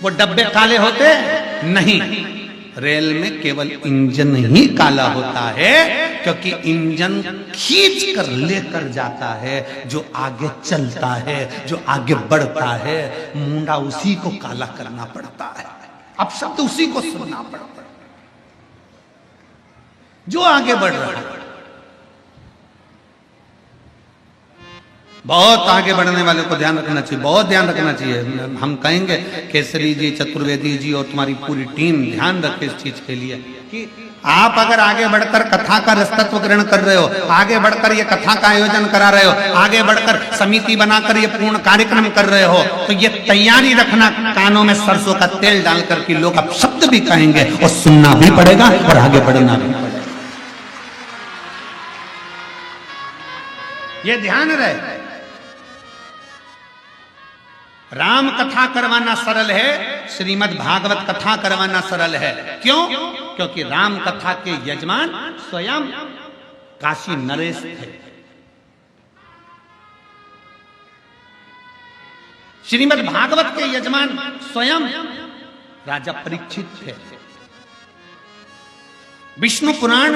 वो डब्बे काले होते नहीं, रेल में केवल इंजन ही काला होता है, क्योंकि इंजन खींच कर लेकर जाता है, जो आगे चलता है, जो आगे बढ़ता है। मुंडा उसी को काला करना पड़ता है, अब शब्द उसी को सुनना पड़ता है जो आगे बढ़ रहा है। बहुत आगे बढ़ने वाले को ध्यान रखना चाहिए, बहुत ध्यान रखना चाहिए। हम कहेंगे केसरी जी, चतुर्वेदी जी और तुम्हारी पूरी टीम ध्यान रखे इस चीज के लिए कि आप अगर आगे बढ़कर कथा का रसतत्व ग्रहण कर रहे हो, आगे बढ़कर ये कथा का आयोजन करा रहे हो, आगे बढ़कर समिति बनाकर ये पूर्ण कार्यक्रम कर रहे हो, तो ये तैयारी रखना कानों में सरसों का तेल डालकर कि लोग अब शब्द भी कहेंगे और सुनना भी पड़ेगा और आगे बढ़ना भी पड़ेगा। ये ध्यान रहे। राम कथा करवाना सरल है, श्रीमद् भागवत कथा करवाना सरल है। क्यों? क्योंकि राम कथा के यजमान स्वयं काशी नरेश थे। श्रीमद् भागवत के यजमान स्वयं राजा परीक्षित थे। विष्णु पुराण,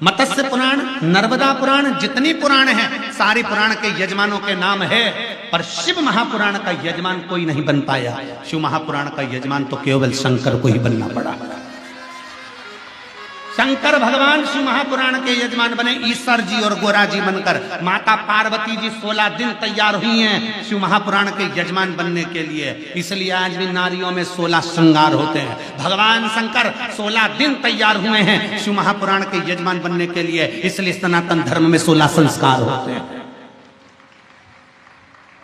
मत्स्य पुराण, नर्मदा पुराण, जितनी पुराण हैं, सारी पुराण के यजमानों के नाम है, पर शिव महापुराण का यजमान कोई नहीं बन पाया। शिव महापुराण का यजमान तो केवल शंकर को ही बनना पड़ा। शंकर भगवान शिव महापुराण के यजमान बने ईश्वर जी और गोरा जी बनकर। माता पार्वती जी 16 दिन तैयार हुई हैं शिव महापुराण के यजमान बनने के लिए। इसलिए आज भी नारियों में 16 श्रृंगार होते हैं। भगवान शंकर 16 दिन तैयार हुए हैं शिव महापुराण के यजमान बनने के लिए। इसलिए सनातन धर्म में 16 संस्कार होते हैं।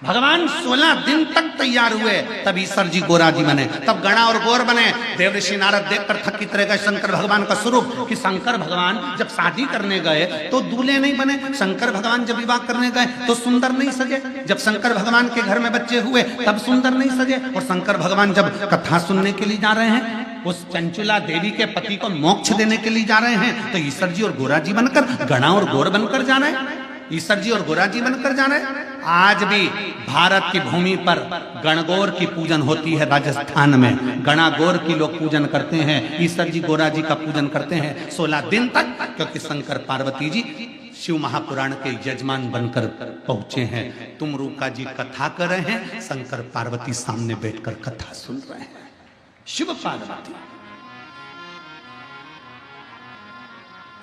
भगवान 16 दिन तक तैयार हुए, तब ईश्वर जी गोरा जी बने, तब गणा और गौर बने। देवऋषि नारद देखकर थकित रह गए शंकर भगवान का स्वरूप कि शंकर भगवान जब शादी करने गए तो दूल्हे नहीं बने, शंकर भगवान जब विवाह करने गए तो सुंदर नहीं सजे, जब शंकर भगवान के घर में बच्चे हुए तब सुंदर नहीं सजे, और शंकर भगवान जब कथा सुनने के लिए जा रहे हैं, उस चंचुला देवी के पति को मोक्ष देने के लिए जा रहे हैं, तो ईश्वर जी और गोरा जी बनकर, गणा और गौर बनकर जा रहे हैं। ईश्वर जी और गोरा जी बनकर जा रहे हैं। आज भी भारत की भूमि पर गणगौर की पूजन होती है। राजस्थान में गणागौर की लोग पूजन करते हैं, ईश्वर जी गोरा जी का पूजन करते हैं 16 दिन तक, क्योंकि शंकर पार्वती जी शिव महापुराण के यजमान बनकर पहुंचे हैं। तुम रूका जी कथा कर रहे हैं, शंकर पार्वती सामने बैठकर कथा सुन रहे हैं। शिव पार्वती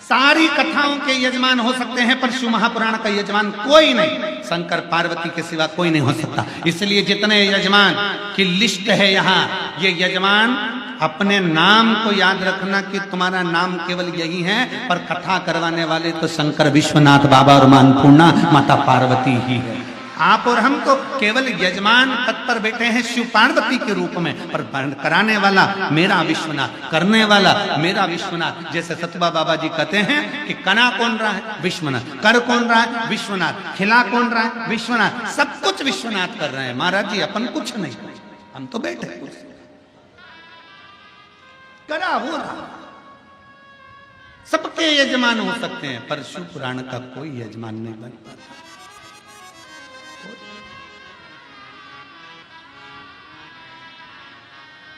सारी कथाओं के यजमान हो सकते हैं, पर शिव महापुराण का यजमान कोई नहीं, शंकर पार्वती के सिवा कोई नहीं हो सकता। इसलिए जितने यजमान की लिस्ट है यहाँ, ये यजमान अपने नाम को याद रखना कि तुम्हारा नाम केवल यही है, पर कथा करवाने वाले तो शंकर विश्वनाथ बाबा और मां अन्नपूर्णा माता पार्वती ही है। आप और हम तो केवल यजमान पद पर बैठे हैं शिव पार्वती के रूप में, पर कराने वाला मेरा विश्वनाथ, करने वाला मेरा विश्वनाथ। जैसे सतबा बाबा जी कहते हैं कि कना कौन रहा है, विश्वनाथ, कर कौन रहा है, विश्वनाथ, खिला कौन रहा है, विश्वनाथ, सब कुछ विश्वनाथ कर रहे हैं। महाराज जी अपन कुछ नहीं, हम तो बैठे करा हो रहा। सबके यजमान हो सकते हैं, पर शिव पुराण का कोई यजमान नहीं बन पाता।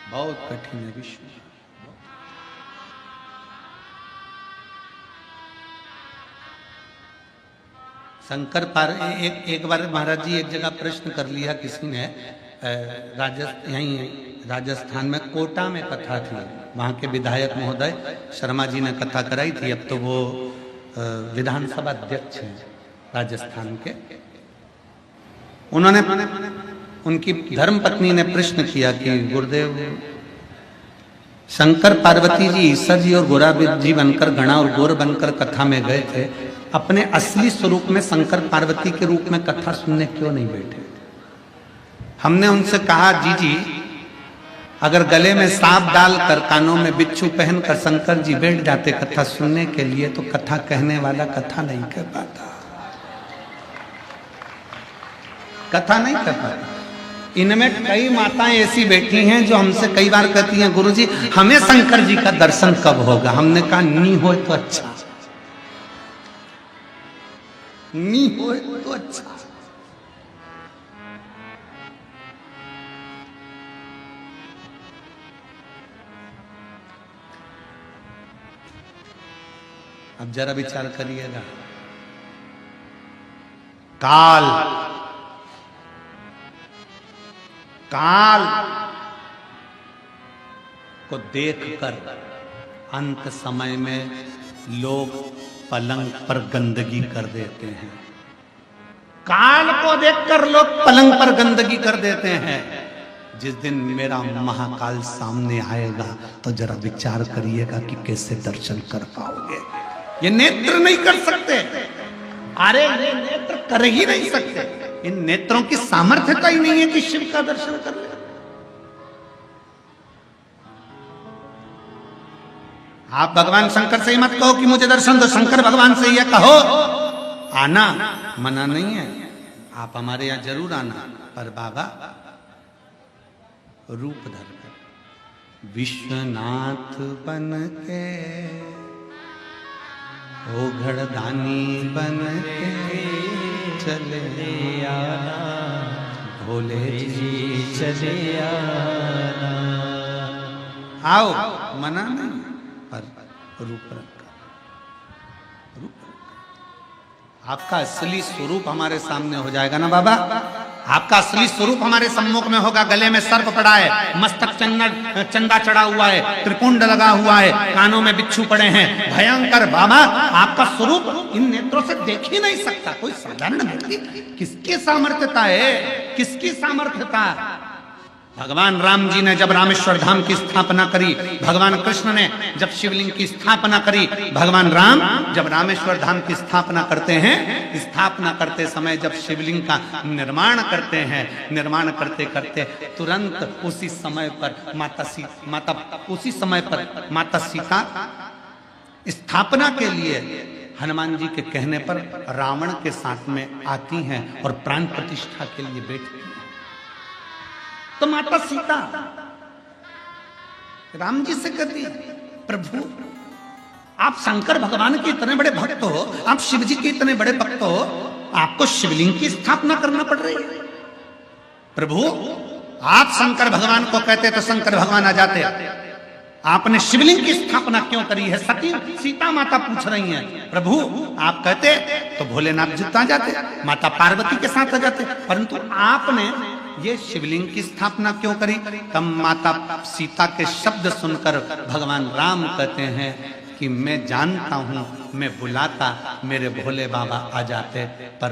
बहुत कठिन है विश्व। शंकर एक बार महाराज जी एक जगह प्रश्न कर लिया किसी ने, राजस्थान में कोटा में कथा थी, वहां के विधायक महोदय शर्मा जी ने कथा कराई थी। अब तो वो विधानसभा अध्यक्ष हैं राजस्थान के। उन्होंने, उनकी धर्म पत्नी ने प्रश्न किया कि गुरुदेव, शंकर पार्वती जी ईश्वर जी और गोरा जी बनकर, गणा और गौर बनकर कथा में गए थे, अपने असली स्वरूप में शंकर पार्वती के रूप में कथा सुनने क्यों नहीं बैठे? हमने उनसे कहा, जी अगर गले में सांप डालकर, कानों में बिच्छू पहनकर शंकर जी बैठ जाते कथा सुनने के लिए, तो कथा कहने वाला कथा नहीं कह पाता, कथा नहीं कर पाता। इनमें कई माताएं ऐसी बैठी हैं जो हमसे कई बार कहती हैं, गुरुजी हमें शंकर जी का दर्शन कब होगा? हमने कहा नहीं हो तो अच्छा, नहीं हो तो अच्छा। अब जरा विचार करिएगा, काल को देखकर अंत समय में लोग पलंग पर गंदगी कर देते हैं। काल को देखकर लोग पलंग पर गंदगी कर देते हैं। जिस दिन मेरा महाकाल सामने आएगा तो जरा विचार करिएगा कि कैसे दर्शन कर पाओगे। ये नेत्र नहीं कर सकते, अरे ये नेत्र कर ही नहीं सकते, इन नेत्रों की सामर्थ्य का ही नहीं है कि शिव का दर्शन कर ले। आप भगवान शंकर से ही मत कहो कि मुझे दर्शन दो, शंकर भगवान से ही कहो। आना मना नहीं है, आप हमारे यहां जरूर आना, पर बाबा रूप धर विश्वनाथ बन के, ओ घड़दानी बन के चले आना, भोले जी चले आना। आओ, मना नहीं, पर रूप रखा, आपका असली स्वरूप हमारे सामने हो जाएगा ना बाबा। आपका असली स्वरूप हमारे सम्मुख में होगा। गले में सर्प पड़ा है, मस्तक चंदा चढ़ा हुआ है, त्रिपुंड लगा हुआ है, कानों में बिच्छू पड़े हैं, भयंकर बाबा आपका स्वरूप इन नेत्रों से देख ही नहीं सकता कोई साधारण व्यक्ति। किसकी सामर्थ्यता है, किसकी सामर्थ्यता? भगवान राम जी ने जब रामेश्वर धाम की स्थापना करी, भगवान कृष्ण ने जब शिवलिंग की स्थापना करी, भगवान राम जब रामेश्वर धाम की स्थापना करते हैं, स्थापना करते समय जब शिवलिंग का निर्माण करते हैं, निर्माण करते करते तुरंत उसी समय पर माता सीता स्थापना के लिए हनुमान जी के कहने पर रावण के साथ में आती हैं और प्राण प्रतिष्ठा के लिए बैठती हैं। तो माता सीता राम जी से कहती, प्रभु आप शंकर भगवान के इतने बड़े भक्त हो, आप शिव जी के इतने बड़े भक्त हो, आपको शिवलिंग की स्थापना करना पड़ रही है। प्रभु आप शंकर भगवान को कहते तो शंकर भगवान आ जाते, आपने शिवलिंग की स्थापना क्यों करी है? सती सीता माता पूछ रही हैं। प्रभु आप कहते तो भोलेनाथ जी आ जाते, माता पार्वती के साथ आ जाते, परंतु आपने ये शिवलिंग की स्थापना क्यों करी? तब माता सीता के शब्द सुनकर भगवान राम कहते हैं कि मैं जानता हूं, मैं बुलाता मेरे भोले बाबा आ जाते, पर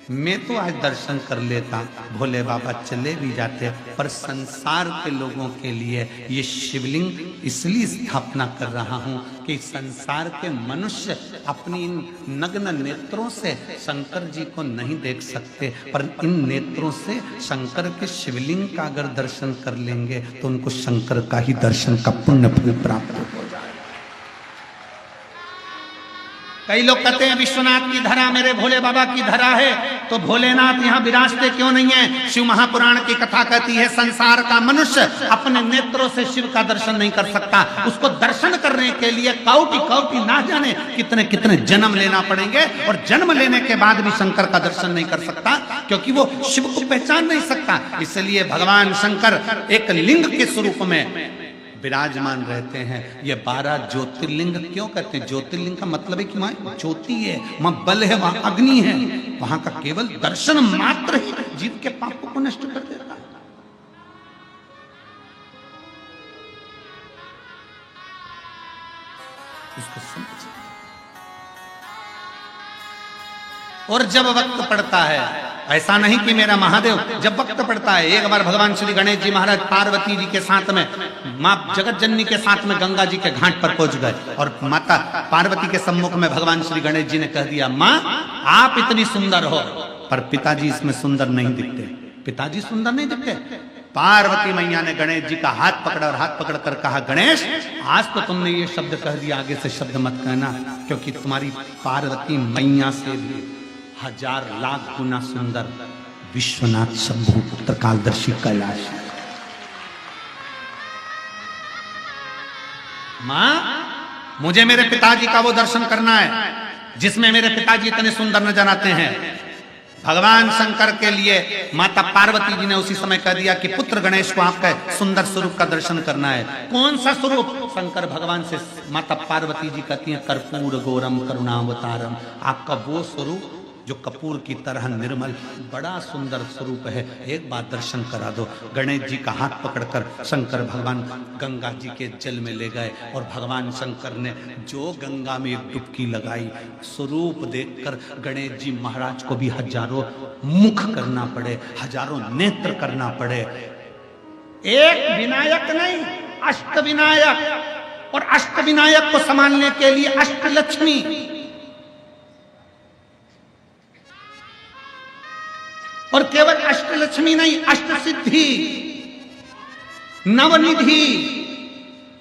मैं तो आज दर्शन कर लेता, भोले बाबा चले भी जाते, पर संसार के लोगों के लिए ये शिवलिंग इसलिए स्थापना कर रहा हूं कि संसार के मनुष्य अपनी इन नग्न नेत्रों से शंकर जी को नहीं देख सकते, पर इन नेत्रों से शंकर के शिवलिंग का अगर दर्शन कर लेंगे तो उनको शंकर का ही दर्शन का पुण्य फल प्राप्त हो जाए। कई लोग कहते हैं विश्वनाथ की धरा मेरे भोले बाबा की धरा है, तो भोलेनाथ यहाँ विराजते क्यों नहीं है? शिव महापुराण की कथा कहती है संसार का मनुष्य अपने नेत्रों से शिव का दर्शन नहीं कर सकता। उसको दर्शन करने के लिए कौटि कौटि ना जाने कितने कितने जन्म लेना पड़ेंगे, और जन्म लेने के बाद भी शंकर का दर्शन नहीं कर सकता, क्योंकि वो शिव को पहचान नहीं सकता। इसलिए भगवान शंकर एक लिंग के स्वरूप में विराजमान रहते हैं। ये 12 ज्योतिर्लिंग क्यों कहते हैं? ज्योतिर्लिंग का मतलब है कि वहां ज्योति है, वहां बल है, वहां अग्नि है, वहां का केवल दर्शन मात्र ही जीव के पापों को नष्ट कर देता है। इसको समझ। और जब वक्त पड़ता है, ऐसा नहीं कि मेरा महादेव, जब वक्त पड़ता है, एक बार भगवान श्री गणेश जी महाराज पार्वती जी के साथ में मां जगत जननी के साथ में गंगा जी के घाट पर पहुंच गए, और माता पार्वती के सम्मुख में भगवान श्री गणेश जी ने कह दिया, मां आप इतनी सुंदर हो, पर पिताजी इसमें सुंदर नहीं दिखते, पिताजी सुंदर नहीं दिखते। पार्वती मैया ने गणेश जी का हाथ पकड़ा और हाथ पकड़ कर कहा, गणेश आज तो तुमने ये शब्द कह दिया, आगे से शब्द मत कहना, क्योंकि तुम्हारी पार्वती मैया से भी 1000 लाख गुना सुंदर विश्वनाथ शंभु पुत्र कालदर्शी कैलाश। मां मुझे मेरे पिताजी का वो दर्शन करना है जिसमें मेरे पिताजी इतने सुंदर नजर आते हैं। भगवान शंकर के लिए माता पार्वती जी ने उसी समय कह दिया कि पुत्र गणेश को आपका सुंदर स्वरूप का दर्शन करना है। कौन सा स्वरूप? शंकर भगवान से माता पार्वती जी कहती हैं, कर्पूर गौरम करुणावतारम, आपका वो स्वरूप जो कपूर की तरह निर्मल बड़ा सुंदर स्वरूप है, एक बार दर्शन करा दो। गणेश जी का हाथ पकड़कर शंकर भगवान गंगा जी के जल में ले गए, और भगवान शंकर ने जो गंगा में एक डुबकी लगाई, स्वरूप देखकर गणेश जी महाराज को भी 1000 मुख करना पड़े, 1000 नेत्र करना पड़े। एक विनायक नहीं, अष्ट विनायक, और अष्ट विनायक को संभालने के लिए अष्टलक्ष्मी, और केवल अष्टलक्ष्मी नहीं, अष्ट सिद्धि, नवनिधि,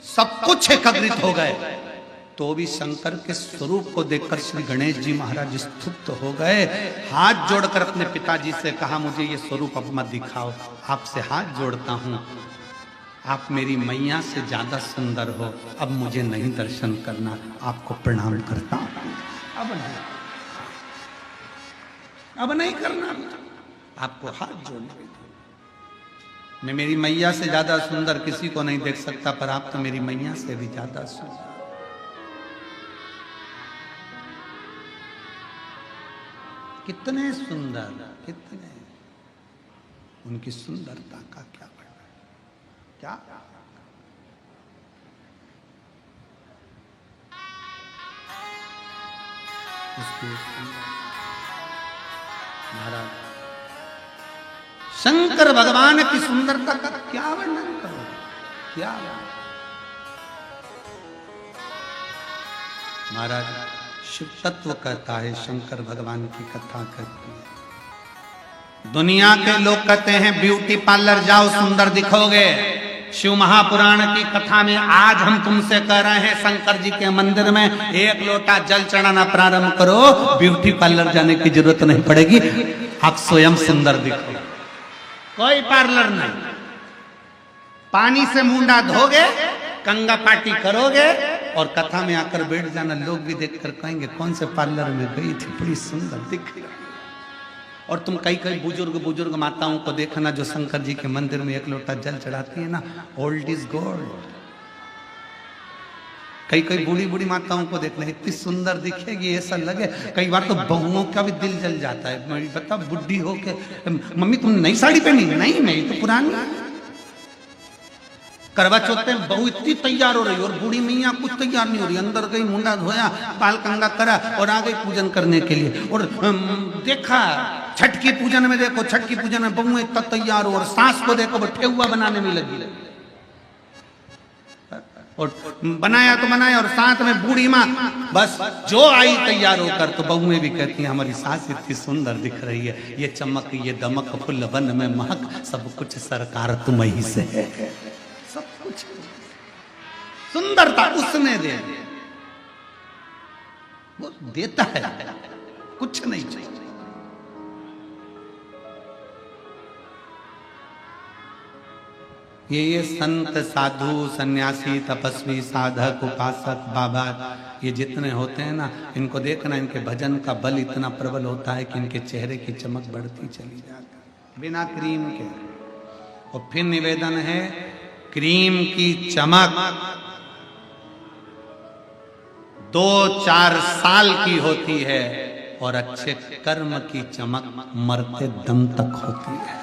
सब कुछ एकत्रित हो गए। तो भी शंकर के स्वरूप को देखकर श्री गणेश जी महाराज स्तुत हो गए, हाथ जोड़कर अपने पिताजी से कहा, मुझे ये स्वरूप अब मत दिखाओ, आपसे हाथ जोड़ता हूं, आप मेरी मैया से ज्यादा सुंदर हो, अब मुझे नहीं दर्शन करना, आपको प्रणाम करता हूं, अब नहीं करना, आपको हाथ जोड़ने। मैं मेरी मैया से ज्यादा सुंदर किसी को नहीं देख सकता, पर आप तो मेरी मैया से भी ज्यादा सुंदर। कितने सुंदर, कितने उनकी सुंदरता का क्या वर्णन, क्या उसकी महाराज शंकर भगवान की सुंदरता का क्या वर्णन करो, क्या महाराज शिव तत्व कहता है, शंकर भगवान की कथा कहती है। दुनिया के लोग कहते हैं ब्यूटी पार्लर जाओ सुंदर दिखोगे। शिव महापुराण की कथा में आज हम तुमसे कह रहे हैं शंकर जी के मंदिर में एक लोटा जल चढ़ाना प्रारंभ करो, ब्यूटी पार्लर जाने की जरूरत नहीं पड़ेगी, आप स्वयं सुंदर दिखोगे। कोई पार्लर नहीं, पानी से मुंडा धोगे, कंगा पार्टी करोगे और कथा में आकर बैठ जाना। लोग भी देखकर कहेंगे कौन से पार्लर में गई थी, बड़ी सुंदर दिख रही। और तुम कई कई बुजुर्ग माताओं को देखना जो शंकर जी के मंदिर में एक लोटा जल चढ़ाती है ना, ओल्ड इज गोल्ड। कई कई बूढ़ी माताओं को देखना, इतनी सुंदर दिखेगी ऐसा लगे। कई बार तो बहुओं का भी दिल जल जाता है, बता बुढ़ी हो के मम्मी तुमने नई साड़ी पहनी, नहीं नहीं तो पुरानी। करवा चौथ में बहू इतनी तैयार हो रही और बूढ़ी मैया कुछ तैयार नहीं हो रही, अंदर गई, मुंडा धोया, बाल कंगा करा और आ गई पूजन करने के लिए। और देखा छठ की पूजन में, देखो छठ की पूजन में बहू इतना तैयार हो और सास को देखो वो ठेकुआ बनाने में लगी, और बनाया तो बनाया और साथ में बूढ़ी माँ बस जो आई तैयार होकर। तो बहुएं भी कहती हैं हमारी सास इतनी सुंदर दिख रही है, ये चमक ये दमक फुल वन में महक, सब कुछ सरकार तुम ही से है, सब कुछ सुंदरता उसने दे, वो देता है, कुछ नहीं चाहिए। ये संत साधु सन्यासी तपस्वी साधक उपासक बाबा ये जितने होते हैं ना, इनको देखना, इनके भजन का बल इतना प्रबल होता है कि इनके चेहरे की चमक बढ़ती चली जाती है बिना क्रीम के। और फिर निवेदन है, क्रीम की चमक 2-4 साल की होती है और अच्छे कर्म की चमक मरते दम तक होती है।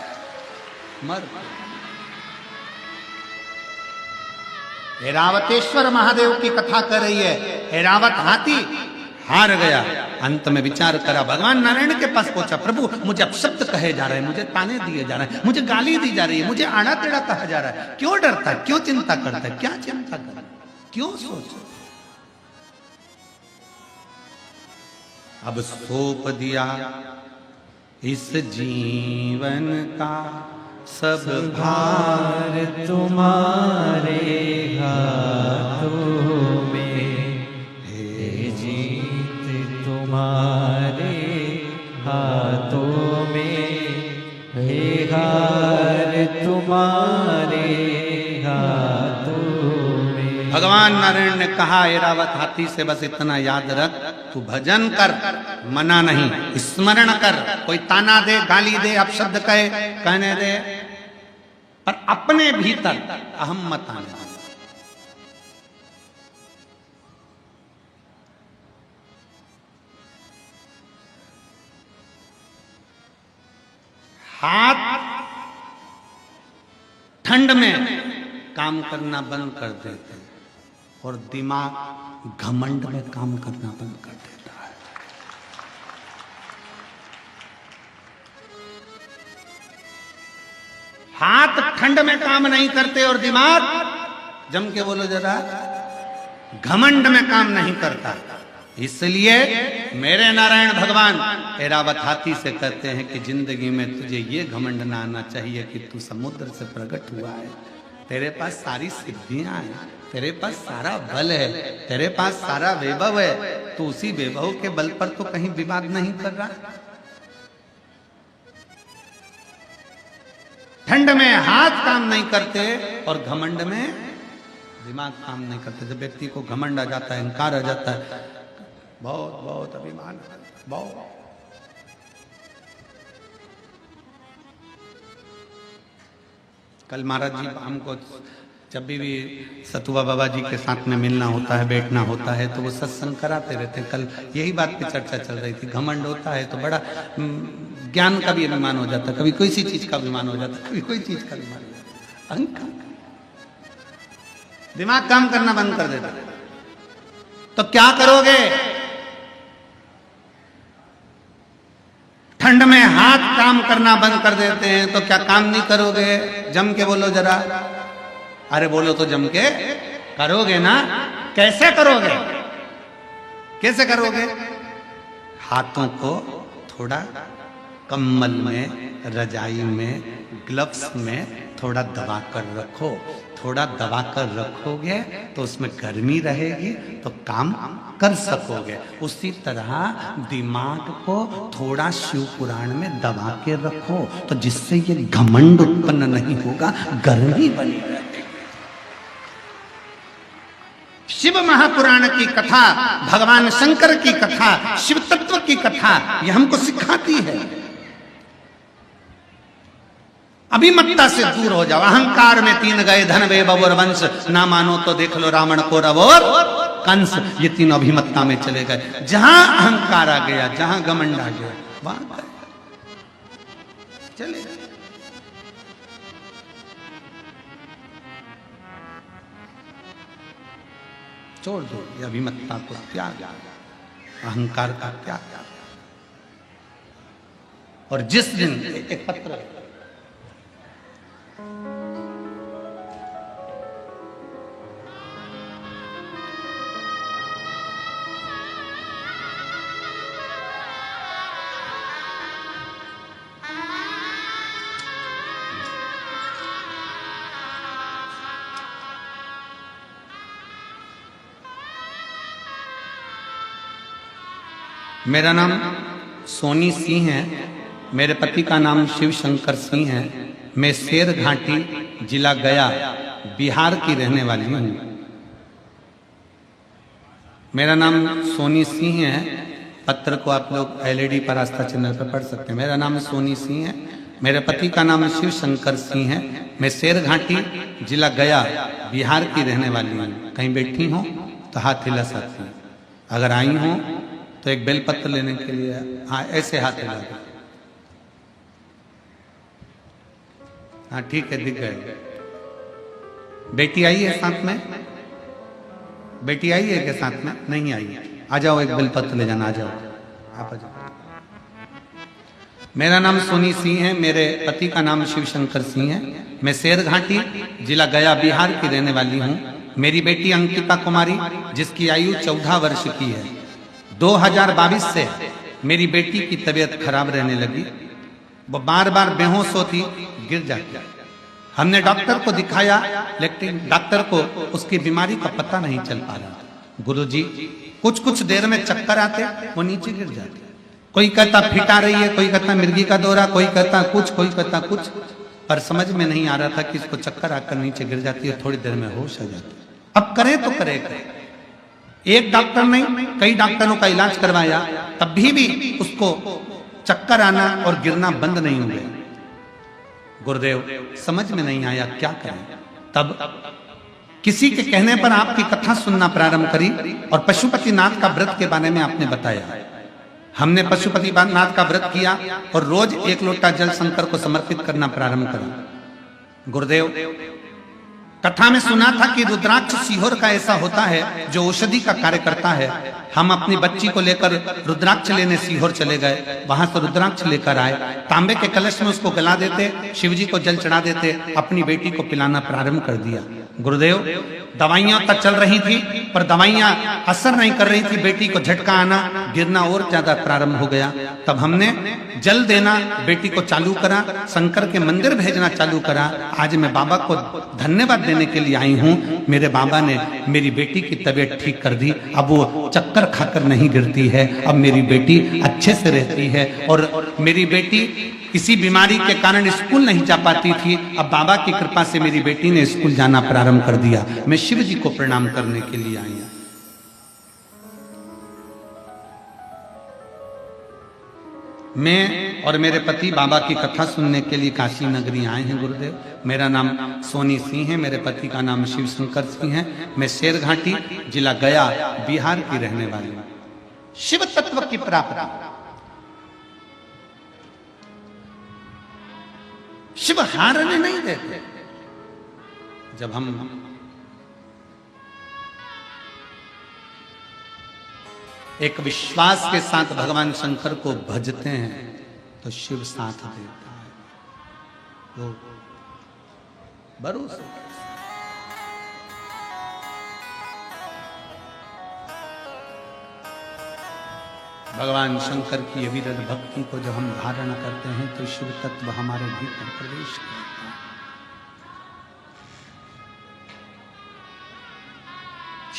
ऐरावतेश्वर महादेव की कथा कर रही है। ऐरावत हाथी हार गया, अंत में विचार करा, भगवान नारायण के पास पहुंचा, प्रभु मुझे अपशब्द कहे जा रहे हैं, मुझे ताने दिए जा रहे हैं, मुझे गाली दी जा रही है, मुझे आड़ा टेढ़ा कहा जा रहा है, क्यों डरता है, क्यों चिंता करता है, क्या चिंता कर, क्यों सोच। अब सौंप दिया इस जीवन का सब भार तुम्हारे हाथों में, हे जीत तुम्हारे हाथों में, हे हार तुम्हारे हाथों में। भगवान नारायण ने कहा ऐरावत हाथी से बस इतना याद रख, तू भजन कर, मना नहीं, स्मरण कर, कोई ताना दे, गाली दे, अपशब्द कहे, कहने दे, पर अपने भीतर अहम मत आने दे। हाथ ठंड में काम करना बंद कर देते और दिमाग घमंड में काम करना बंद कर देता है। हाथ ठंड में काम नहीं करते और दिमाग, जम के बोलो जरा, घमंड में काम नहीं करता। इसलिए मेरे नारायण भगवान ऐरावत हाथी से कहते हैं कि जिंदगी में तुझे ये घमंड ना आना चाहिए कि तू समुद्र से प्रकट हुआ है, तेरे पास सारी सिद्धियां हैं, तेरे पास सारा बल है, तेरे पास सारा वैभव है, तो उसी वैभव के बल पर तो कहीं विवाद नहीं कर रहा। ठंड में हाथ काम नहीं करते और घमंड में दिमाग काम नहीं करते। जब व्यक्ति को घमंड आ जाता है, अहंकार आ जाता है, बहुत बहुत अभिमान, बहुत। कल महाराज जी हमको जब भी सतुआ बाबा जी के साथ में मिलना होता है, बैठना होता है, तो वो सत्संग कराते रहते हैं। कल यही बात पे चर्चा चल रही थी, घमंड होता है तो बड़ा ज्ञान का भी अभिमान हो जाता, कभी कोई सी चीज का अभिमान हो जाता, कभी कोई चीज का अभिमान हो जाता। अहंकार, दिमाग काम करना बंद कर देता। तो क्या करोगे? ठंड में हाथ काम करना बंद कर देते हैं, तो क्या काम नहीं करोगे? जम के बोलो जरा। अरे बोलो तो जम के करोगे ना? कैसे करोगे? कैसे करोगे? हाथों को थोड़ा कंबल में, रजाई में, ग्लव्स में थोड़ा दबा कर रखो। थोड़ा दबा कर रखोगे तो उसमें गर्मी रहेगी, तो काम कर सकोगे। उसी तरह दिमाग को थोड़ा शिव पुराण में दबा के रखो, तो जिससे ये घमंड उत्पन्न नहीं होगा, गर्मी बनी रहेगी। शिव महापुराण की कथा, भगवान शंकर की कथा, शिव तत्व की कथा, यह हमको सिखाती है। अभिमत्ता से दूर हो जाओ। अहंकार में तीन गए, धन वे बब और वंश, ना मानो तो देख लो रावण को रव और कंस। ये तीन अभिमत्ता में चले गए। जहां अहंकार आ गया, जहां घमंड आ गया, वहां चले गए। छोड़ दो ये अभिमत्ता को, त्याग, अहंकार का त्याग। और जिस दिन एक पत्र, मेरा नाम सोनी सिंह है, मेरे पति का नाम शिव शंकर सिंह है। मैं शेर घाटी जिला गया बिहार की रहने वाली हूँ। मेरा नाम सोनी सिंह है। पत्र को आप लोग एलईडी पर आस्था चैनल पर पढ़ सकते हैं। मेरा नाम सोनी सिंह है, मेरे पति का नाम शिव शंकर सिंह है। मैं शेर घाटी जिला गया बिहार की रहने वाली हूँ। कहीं बैठी हूँ तो हाथ हिला सकती हूँ। अगर आई हूँ तो एक बेलपत्र लेने के लिए, हाँ ऐसे हाथ हिला दो। हाँ ठीक है, दिख गए। बेटी आई है साथ में? बेटी आई है क्या साथ में? नहीं आई। आ जाओ, एक बेलपत्र ले जाना। आ जाओ, आप आ जाओ। मेरा नाम सोनी सिंह है, मेरे पति का नाम शिव शंकर सिंह है। मैं शेर घाटी जिला गया बिहार की रहने वाली हूँ। मेरी बेटी अंकिता कुमारी, जिसकी आयु 14 वर्ष की है, 2022 से मेरी बेटी की तबीयत खराब रहने लगी। वो बार बार बेहोश होती, गिर जाती। हमने डॉक्टर को दिखाया, लेकिन डॉक्टर को उसकी बीमारी का पता नहीं चल पा रहा। गुरुजी, कुछ देर में चक्कर आते, वो नीचे गिर जाते। कोई कहता फिट आ रही है, कोई कहता मिर्गी का दौरा, कोई कहता कुछ, कोई कहता कुछ, पर समझ में नहीं आ रहा था कि इसको चक्कर आकर नीचे गिर जाती है, थोड़ी देर में होश आ जाती। अब करें तो करें। एक डॉक्टर नहीं, कई डॉक्टरों का इलाज करवाया, तब भी उसको चक्कर आना और गिरना बंद नहीं हुए। गुरुदेव, समझ में नहीं आया क्या करें। तब किसी के कहने पर आपकी कथा सुनना प्रारंभ करी और पशुपतिनाथ का व्रत के बारे में आपने बताया। हमने पशुपतिनाथ का व्रत किया और रोज 1 लोटा जल शंकर को समर्पित करना प्रारंभ करा। गुरुदेव, कथा में सुना था कि रुद्राक्ष सीहोर का ऐसा होता है जो औषधि का कार्य करता है। हम अपनी बच्ची को लेकर रुद्राक्ष लेने सीहोर चले गए। वहां से रुद्राक्ष लेकर आए, तांबे के कलश में उसको गला देते, शिवजी को जल चढ़ा देते, अपनी बेटी को पिलाना प्रारंभ कर दिया। गुरुदेव, दवाइयां तक चल रही थी, पर दवाइयां असर नहीं कर रही थी। बेटी को झटका आना, गिरना और ज्यादा प्रारंभ हो गया। तब हमने जल देना बेटी को चालू करा, शंकर के मंदिर भेजना चालू करा। आज मैं बाबा को धन्यवाद देने के लिए आई हूँ। मेरे बाबा ने मेरी बेटी की तबीयत ठीक कर दी। अब वो चक्कर खाकर नहीं गिरती है, अब मेरी बेटी अच्छे से रहती है। और मेरी बेटी किसी बीमारी के कारण स्कूल नहीं जा पाती थी, अब बाबा की कृपा से मेरी बेटी ने स्कूल जाना प्रारंभ कर दिया। मैं शिव जी को प्रणाम करने के लिए आई हूं। मैं और मेरे पति बाबा की कथा सुनने के लिए काशी नगरी आए हैं। गुरुदेव, मेरा नाम सोनी सिंह है, मेरे पति का नाम शिव शंकर सिंह है। मैं शेर घाटी जिला गया बिहार की रहने वाली हूं। शिव तत्व की प्राप्ति शिव हारने नहीं देते। जब हम एक विश्वास के साथ भगवान शंकर को भजते हैं तो शिव साथ देता है। वो भरोसा भगवान शंकर की अविरत भक्ति को जब हम धारण करते हैं तो शिव तत्व हमारे भीतर प्रवेश करता है।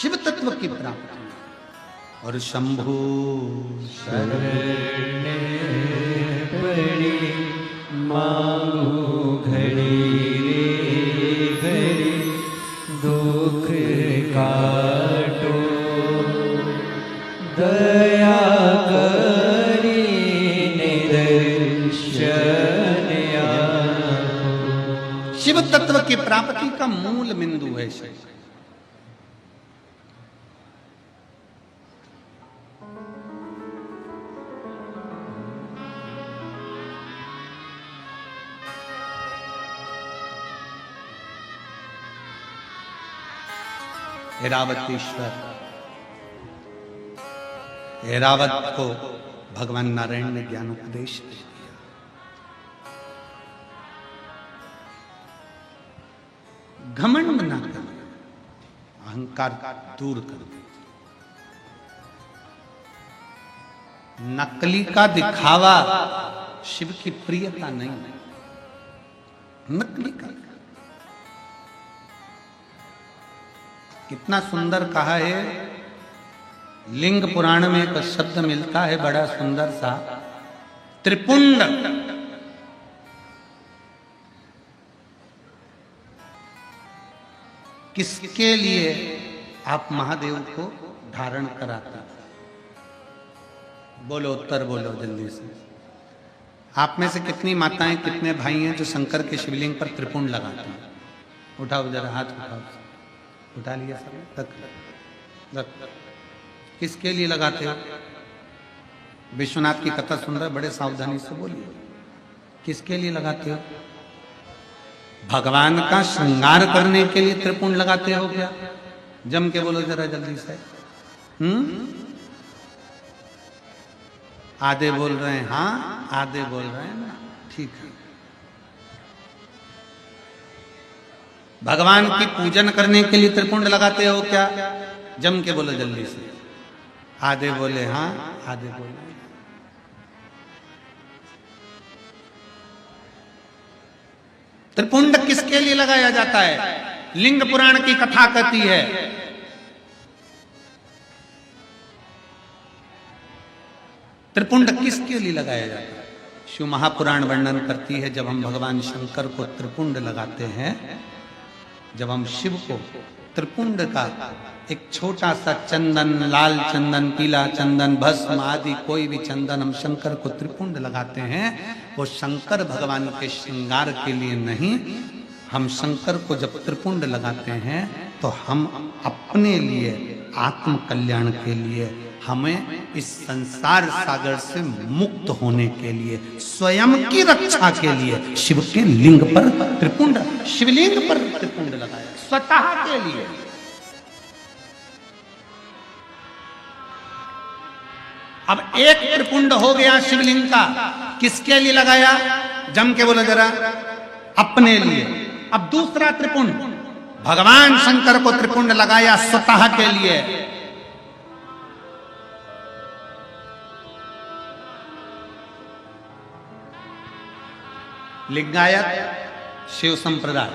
शिव तत्व की प्राप्ति और शंभु शरण पड़ी मांगू घड़ी रे घड़ी दुख काटो दया करी निदर्शन आपो। शिव तत्व की प्राप्ति का मूल बिंदु है शिव। ऐरावतेश्वर, ऐरावत को भगवान नारायण ने ज्ञान उपदेश दिया। घमंड ना कर, अहंकार दूर कर। नकली का दिखावा शिव की प्रियता नहीं, नकली का। कितना सुंदर कहा है, लिंग पुराण में एक शब्द मिलता है बड़ा सुंदर सा, त्रिपुंड। किसके लिए आप महादेव को धारण कराते? बोलो, उत्तर बोलो जल्दी से। आप में से कितनी माताएं कितने भाई हैं जो शंकर के शिवलिंग पर त्रिपुंड लगाते हैं? उठाओ जरा हाथ, उठाओ। उठा लिया सब? रख। किसके लिए लगाते हो? विश्वनाथ की कथा सुन रहे, बड़े सावधानी से बोलिए। किसके लिए लगाते हो? भगवान का श्रृंगार करने के लिए त्रिपुंड लगाते हो क्या? जम के बोलो जरा जल्दी से। आधे बोल रहे हैं हाँ, आधे बोल रहे हैं ना। ठीक है। भगवान की पूजन करने के लिए त्रिपुंड लगाते हो क्या? जम के बोलो जल्दी से। आधे बोले हाँ, आधे बोले। त्रिपुंड किसके लिए लगाया जाता है? लिंग पुराण की कथा कहती है त्रिपुंड किसके लिए लगाया जाता है? शिव महापुराण वर्णन करती है, जब हम भगवान शंकर को त्रिपुंड लगाते हैं, जब हम शिव को त्रिपुंड का एक छोटा सा चंदन, लाल चंदन, पीला चंदन, भस्म आदि कोई भी चंदन हम शंकर को त्रिपुंड लगाते हैं, वो शंकर भगवान के श्रृंगार के लिए नहीं। हम शंकर को जब त्रिपुंड लगाते हैं तो हम अपने लिए, आत्म कल्याण के लिए, हमें इस संसार सागर से मुक्त होने के लिए, स्वयं की रक्षा के लिए शिव के लिंग पर त्रिपुंड, शिवलिंग पर त्रिपुंड लगाया, स्वतः के लिए। अब एक त्रिपुंड हो गया शिवलिंग का, किसके लिए लगाया? जम के बोलो जरा। अपने लिए। अब दूसरा त्रिपुंड भगवान शंकर को त्रिपुंड लगाया स्वतः के लिए। लिंगायत शिव संप्रदाय,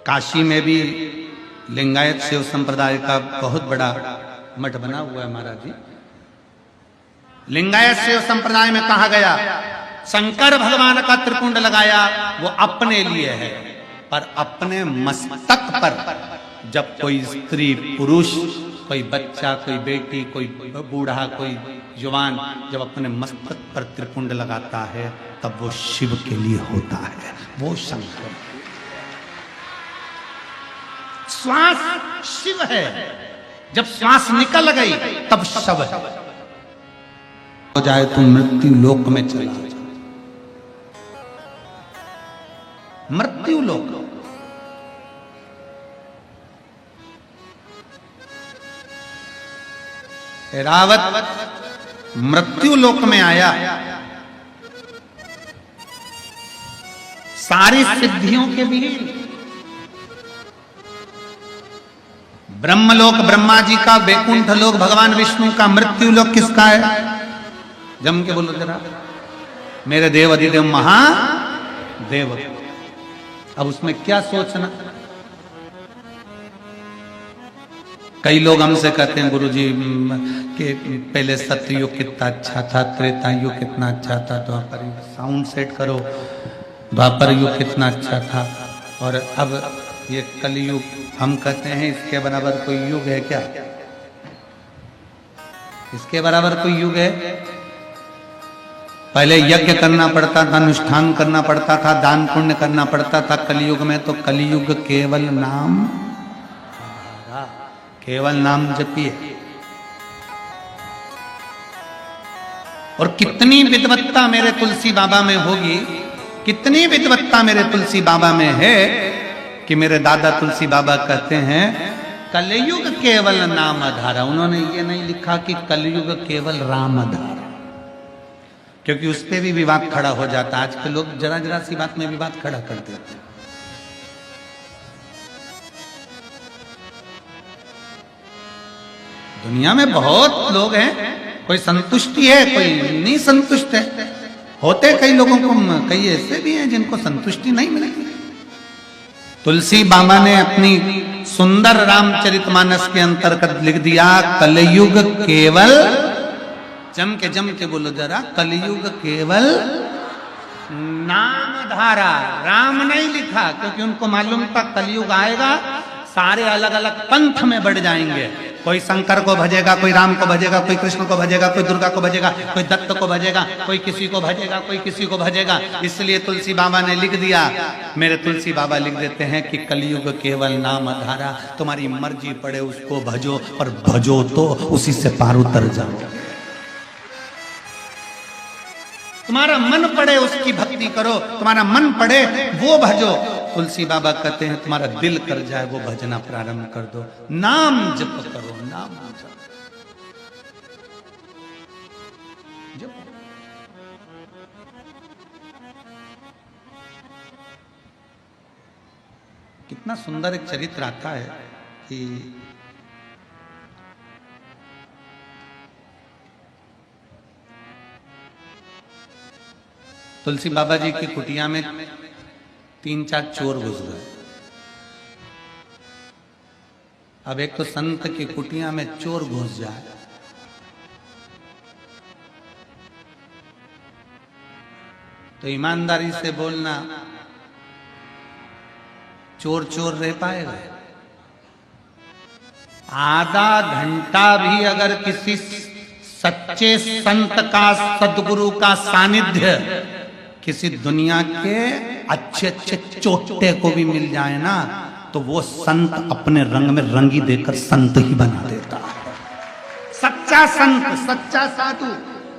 काशी में भी लिंगायत शिव संप्रदाय का बहुत बड़ा मठ बना हुआ है महाराज जी। लिंगायत शिव संप्रदाय में कहा गया शंकर भगवान का त्रिपुंड लगाया वो अपने लिए है, पर अपने मस्तक पर जब कोई स्त्री पुरुष, कोई बच्चा, कोई बेटी, कोई बूढ़ा, कोई जवान जब अपने मस्तक पर त्रिपुंड लगाता है तब वो शिव के लिए होता है, वो शंकर। श्वास शिव है, जब श्वास निकल गई तब शव है। हो जाए तो मृत्यु लोक में चला जाए। ऐरावत मृत्यु लोक में आया, सारी सिद्धियों के बीच ब्रह्मलोक ब्रह्मा जी का, वैकुंठ लोक भगवान विष्णु का, मृत्यु लोक किसका है? जम के बोलो जरा, मेरे देव अधिदेव महादेव। अब उसमें क्या सोचना? कई लोग हमसे कहते हैं गुरुजी कि पहले सत्ययुग कितना अच्छा था, त्रेता युग कितना अच्छा था, द्वापर युग, साउंड सेट करो, द्वापर युग कितना अच्छा था, और अब ये कलयुग। हम कहते हैं इसके बराबर कोई युग है क्या? इसके बराबर कोई युग है? पहले यज्ञ करना पड़ता था, अनुष्ठान करना पड़ता था, दान पुण्य करना पड़ता था। कलयुग में तो कलयुग केवल नाम, केवल नाम जपिए। और कितनी विद्वत्ता मेरे तुलसी बाबा में होगी, कितनी विद्वत्ता मेरे तुलसी बाबा में है कि मेरे दादा तुलसी बाबा कहते हैं कलयुग केवल नाम आधारा। उन्होंने ये नहीं लिखा कि कलयुग केवल राम आधारा, क्योंकि उस पर भी विवाद खड़ा हो जाता है। आज के लोग जरा जरा सी बात में विवाद खड़ा कर देते हैं। दुनिया में बहुत लोग हैं, कोई संतुष्टि है, कोई नहीं संतुष्ट है। होते कई लोगों को, कई ऐसे भी हैं जिनको संतुष्टि नहीं मिलेगी। तुलसी बाबा ने अपनी सुंदर रामचरितमानस के अंतर्गत लिख दिया, कलयुग केवल, जम के बोलो जरा, कलयुग केवल नाम धारा। राम नहीं लिखा, क्योंकि उनको मालूम था कलयुग आएगा, सारे अलग अलग पंथ में बढ़ जाएंगे। कोई शंकर को भजेगा, कोई राम को भजेगा, कोई कृष्ण को भजेगा, कोई दुर्गा को भजेगा, कोई दत्त को भजेगा, कोई किसी को भजेगा, कोई किसी को भजेगा। इसलिए तुलसी बाबा ने लिख दिया, मेरे तुलसी बाबा लिख देते हैं कि कलयुग केवल नाम आधारा। तुम्हारी मर्जी पड़े उसको भजो, पर भजो तो उसी से पार उतर जाओ। तुम्हारा मन पड़े उसकी भक्ति करो, तुम्हारा मन पड़े वो भजो। तुलसी बाबा कहते हैं तुम्हारा दिल कर जाए वो भजना प्रारंभ कर दो, नाम जप करो, नाम जप। कितना सुंदर एक चरित्र आता है कि तुलसी बाबा जी की कुटिया में 3-4 चोर घुस गए। अब एक तो संत की कुटिया में चोर घुस जाए, तो ईमानदारी से बोलना, चोर चोर रह पाएगा? आधा घंटा भी अगर किसी सच्चे संत का, सदगुरु का सानिध्य किसी दुनिया के अच्छे अच्छे चोटे को भी मिल जाए ना, तो वो संत अपने रंग में रंगी देकर संत ही बना देता है। सच्चा संत, सच्चा साधु,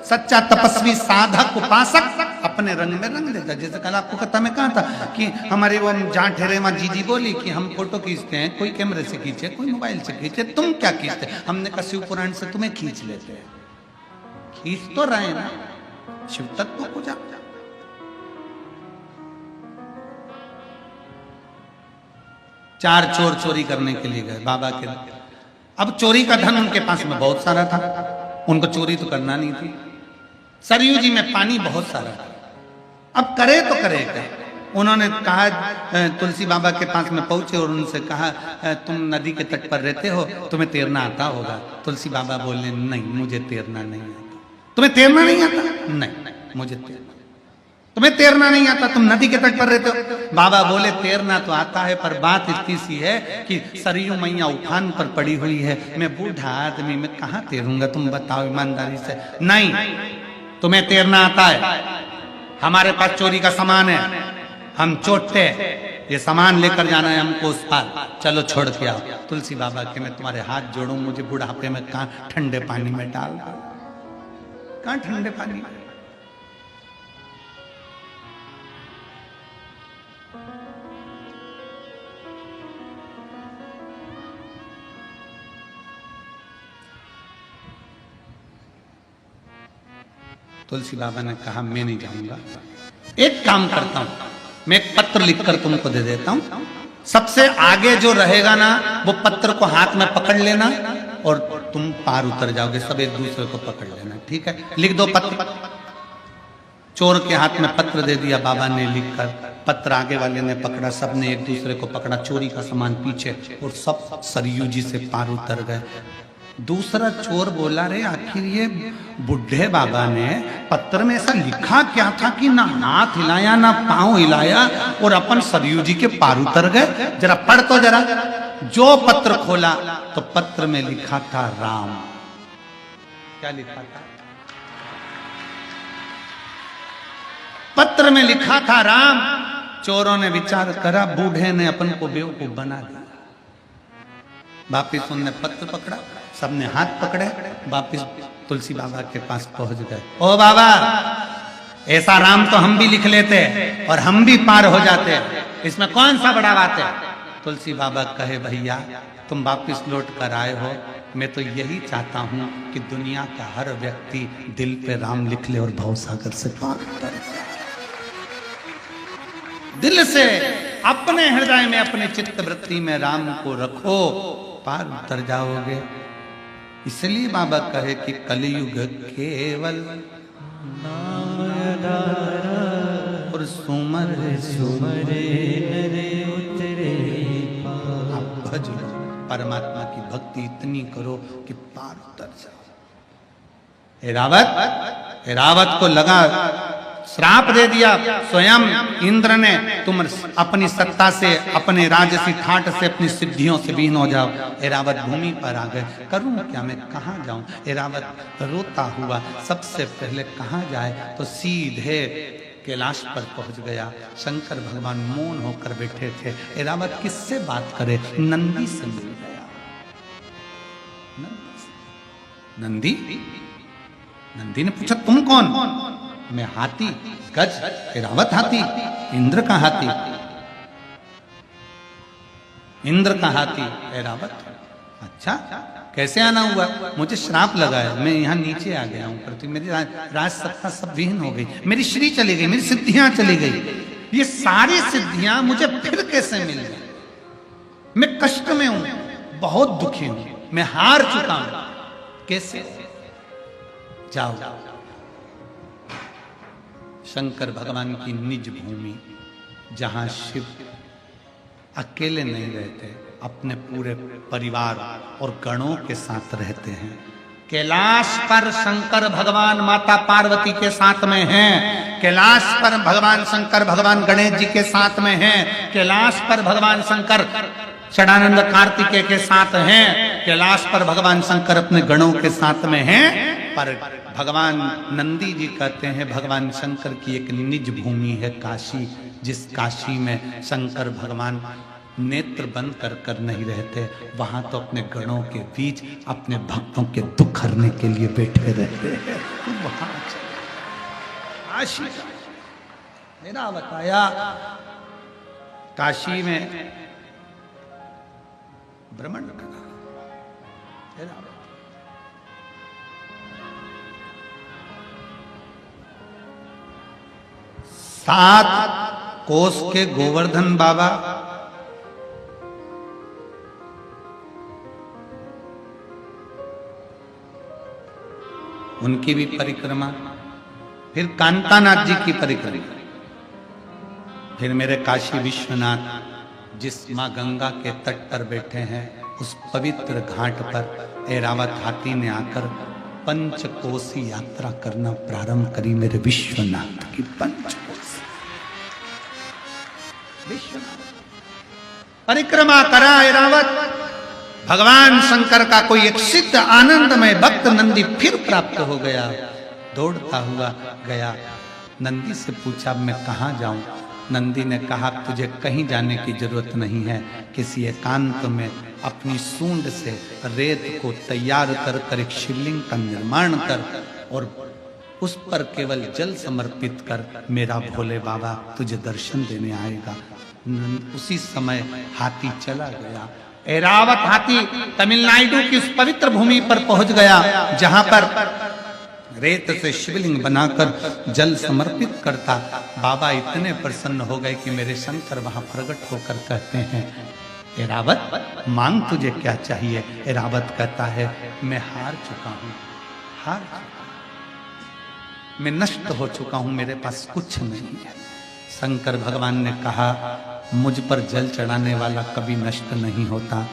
सच्चा तपस्वी, साधक, उपासक अपने रंग में रंग देता है। जैसे कल आपको कथा में कहा था कि हमारी वो जहाँ ठहरे वहां जीजी बोली कि हम फोटो खींचते हैं, कोई कैमरे से खींचे, कोई मोबाइल से खींचे, तुम क्या खींचते? हमने कहा शिव पुराण से तुम्हें खींच लेते हैं। खींच तो रहे ना, शिव तत्व को जा। चार चोर चोरी करने के लिए गए बाबा के। अब चोरी का धन उनके पास में बहुत सारा था, उनको चोरी तो करना नहीं थी। सरयू जी में पानी बहुत सारा था, अब करे तो करे क्या? उन्होंने कहा, तुलसी बाबा के पास में पहुंचे और उनसे कहा, तुम नदी के तट पर रहते हो, तुम्हें तैरना आता होगा। तुलसी बाबा बोले, नहीं मुझे तैरना नहीं आता। तुम्हें तैरना नहीं आता? नहीं मुझे तैरना। तुम्हें तैरना नहीं आता, तुम नदी के तट पर रहते हो। बाबा बोले, तैरना तो आता है, पर बात इतनी सी है कि सरयू मैया उफान पर पड़ी हुई है, मैं बूढ़ा आदमी, मैं कहाँ तैरूंगा? तुम बताओ ईमानदारी से। नहीं, तुम्हें तैरना आता है, हमारे पास चोरी का सामान है, हम चोटते, ये सामान लेकर जाना है हमको उस पार, चलो छोड़ के आओ। तुलसी बाबा के मैं तुम्हारे हाथ जोड़ूं, मुझे बुढ़ापे में कहाँ ठंडे पानी में डाल, कहाँ ठंडे पानी में। तुलसी बाबा ने कहा मैं नहीं जाऊंगा, एक काम करता हूं, मैं एक पत्र लिखकर तुमको दे देता हूं, सबसे आगे जो रहेगा ना वो पत्र को हाथ में पकड़ लेना और तुम पार उतर जाओगे, सब एक दूसरे को पकड़ लेना, ठीक है? लिख दो पत्र। चोर के हाथ में पत्र दे दिया बाबा ने लिखकर, पत्र आगे वाले ने पकड़ा, सबने एक दूसरे को पकड़ा, चोरी का सामान पीछे, और सब सरयू जी से पार उतर गए। दूसरा चोर बोला, रे आखिर ये बुढ़े बाबा ने पत्र में ऐसा लिखा क्या था कि ना हाथ हिलाया ना पांव हिलाया और अपन सरयू जी के पार उतर गए? जरा पढ़ तो जरा। जो पत्र खोला तो पत्र में लिखा था राम। क्या लिखा था? पत्र में लिखा था राम। चोरों ने विचार करा, बूढ़े ने अपन को बेवकूफ बना दिया। वापिस उनने पत्र पकड़ा, सबने हाथ पकड़े, वापिस तुलसी बाबा के पास पहुंच गए। ओ बाबा, ऐसा राम तो हम भी लिख लेते और हम भी पार हो जाते, इसमें कौन सा बड़ा बात है? तुलसी बाबा कहे, भैया तुम वापिस लौट कर आए हो, मैं तो यही चाहता हूं कि दुनिया का हर व्यक्ति दिल पे राम लिख ले और भवसागर से पार उतर जाए। दिल से अपने हृदय में, अपने चित्त वृत्ति में राम को रखो, पार उतर जाओगे। इसलिए बाबा कहे कि कलयुग केवल नाम आधारा और सुमर सुमरे नरे उतरे पार। आप भज लो, परमात्मा की भक्ति इतनी करो कि पार उतर जाओ। एरावत को लगा, श्राप दे दिया स्वयं इंद्र ने, तुम अपनी सत्ता से, अपने राजसी ठाट से, अपनी सिद्धियों से विहीन हो जाओ। एरावत भूमि पर आ गए, करूं क्या, मैं कहां जाऊं? एरावत रोता हुआ सबसे पहले कहां जाए तो सीधे कैलाश पर पहुंच गया। शंकर भगवान मौन होकर बैठे थे। एरावत किससे बात करे? नंदी से मिल गया। नंदी ने पूछा, तुम कौन? मैं हाथी, गज, एरावत हाथी, इंद्र का हाथी। इंद्र का हाथी एरावत। अच्छा, कैसे आना हुआ? मुझे श्राप लगा है, मैं यहाँ नीचे आ गया हूँ, पृथ्वी मेरी राज सत्ता सब विहीन हो गई, मेरी श्री चली गई, मेरी सिद्धियां चली गई। ये सारी सिद्धियां मुझे फिर कैसे मिल गई? मैं कष्ट में हूं, बहुत दुखी हूं, मैं हार चुका हूं, कैसे? जाओ शंकर भगवान की निज भूमि, जहां शिव अकेले नहीं रहते, अपने पूरे परिवार और गणों के साथ रहते हैं। कैलाश पर शंकर भगवान माता पार्वती के साथ में हैं, कैलाश पर भगवान शंकर भगवान गणेश जी के साथ में हैं, कैलाश पर भगवान शंकर षडानंद कार्तिकेय के साथ हैं, कैलाश पर भगवान शंकर अपने गणों के साथ में हैं। पर भगवान नंदी जी कहते हैं भगवान शंकर की एक निज भूमि है काशी, जिस काशी में शंकर भगवान नेत्र बंद कर कर नहीं रहते, वहां तो अपने गणों के बीच अपने भक्तों के दुख हरने के लिए बैठे रहते हैं। वहां काशी मेरा बताया, काशी में भ्रमण करा। 7 कोस के गोवर्धन बाबा, उनकी भी परिक्रमा, फिर कांतानाथ जी की परिक्रमा, फिर मेरे काशी विश्वनाथ जिस मां गंगा के तट पर बैठे हैं, उस पवित्र घाट पर ऐरावत हाथी ने आकर पंचकोसी यात्रा करना प्रारंभ करी। मेरे विश्वनाथ की पंचकोसी परिक्रमा करा ऐरावत। भगवान शंकर का कोई एक सिद्ध आनंदमय भक्त नंदी फिर प्राप्त हो गया, दौड़ता हुआ गया। नंदी से पूछा मैं कहाँ जाऊं? नंदी ने कहा तुझे कहीं जाने की जरूरत नहीं है, किसी एकांत में अपनी सूंड से रेत को तैयार कर कर एक शिवलिंग का निर्माण कर और उस पर केवल जल समर्पित कर, मेरा भोले बाबा तुझे दर्शन देने आएगा। उसी समय हाथी चला गया। ऐरावत हाथी तमिलनाडु की उस पवित्र भूमि पर पहुंच गया जहां पर रेत से शिवलिंग बनाकर जल समर्पित करता। बाबा इतने प्रसन्न हो गए कि मेरे शंकर वहां प्रकट होकर कहते हैं, एरावत मांग तुझे क्या चाहिए। एरावत कहता है, मैं हार चुका हूं, हार चुका हूं, मैं नष्ट हो चुका हूं, मेरे पास कुछ नहीं है। शंकर भगवान ने कहा, मुझ पर जल चढ़ाने वाला कभी नष्ट नहीं होता।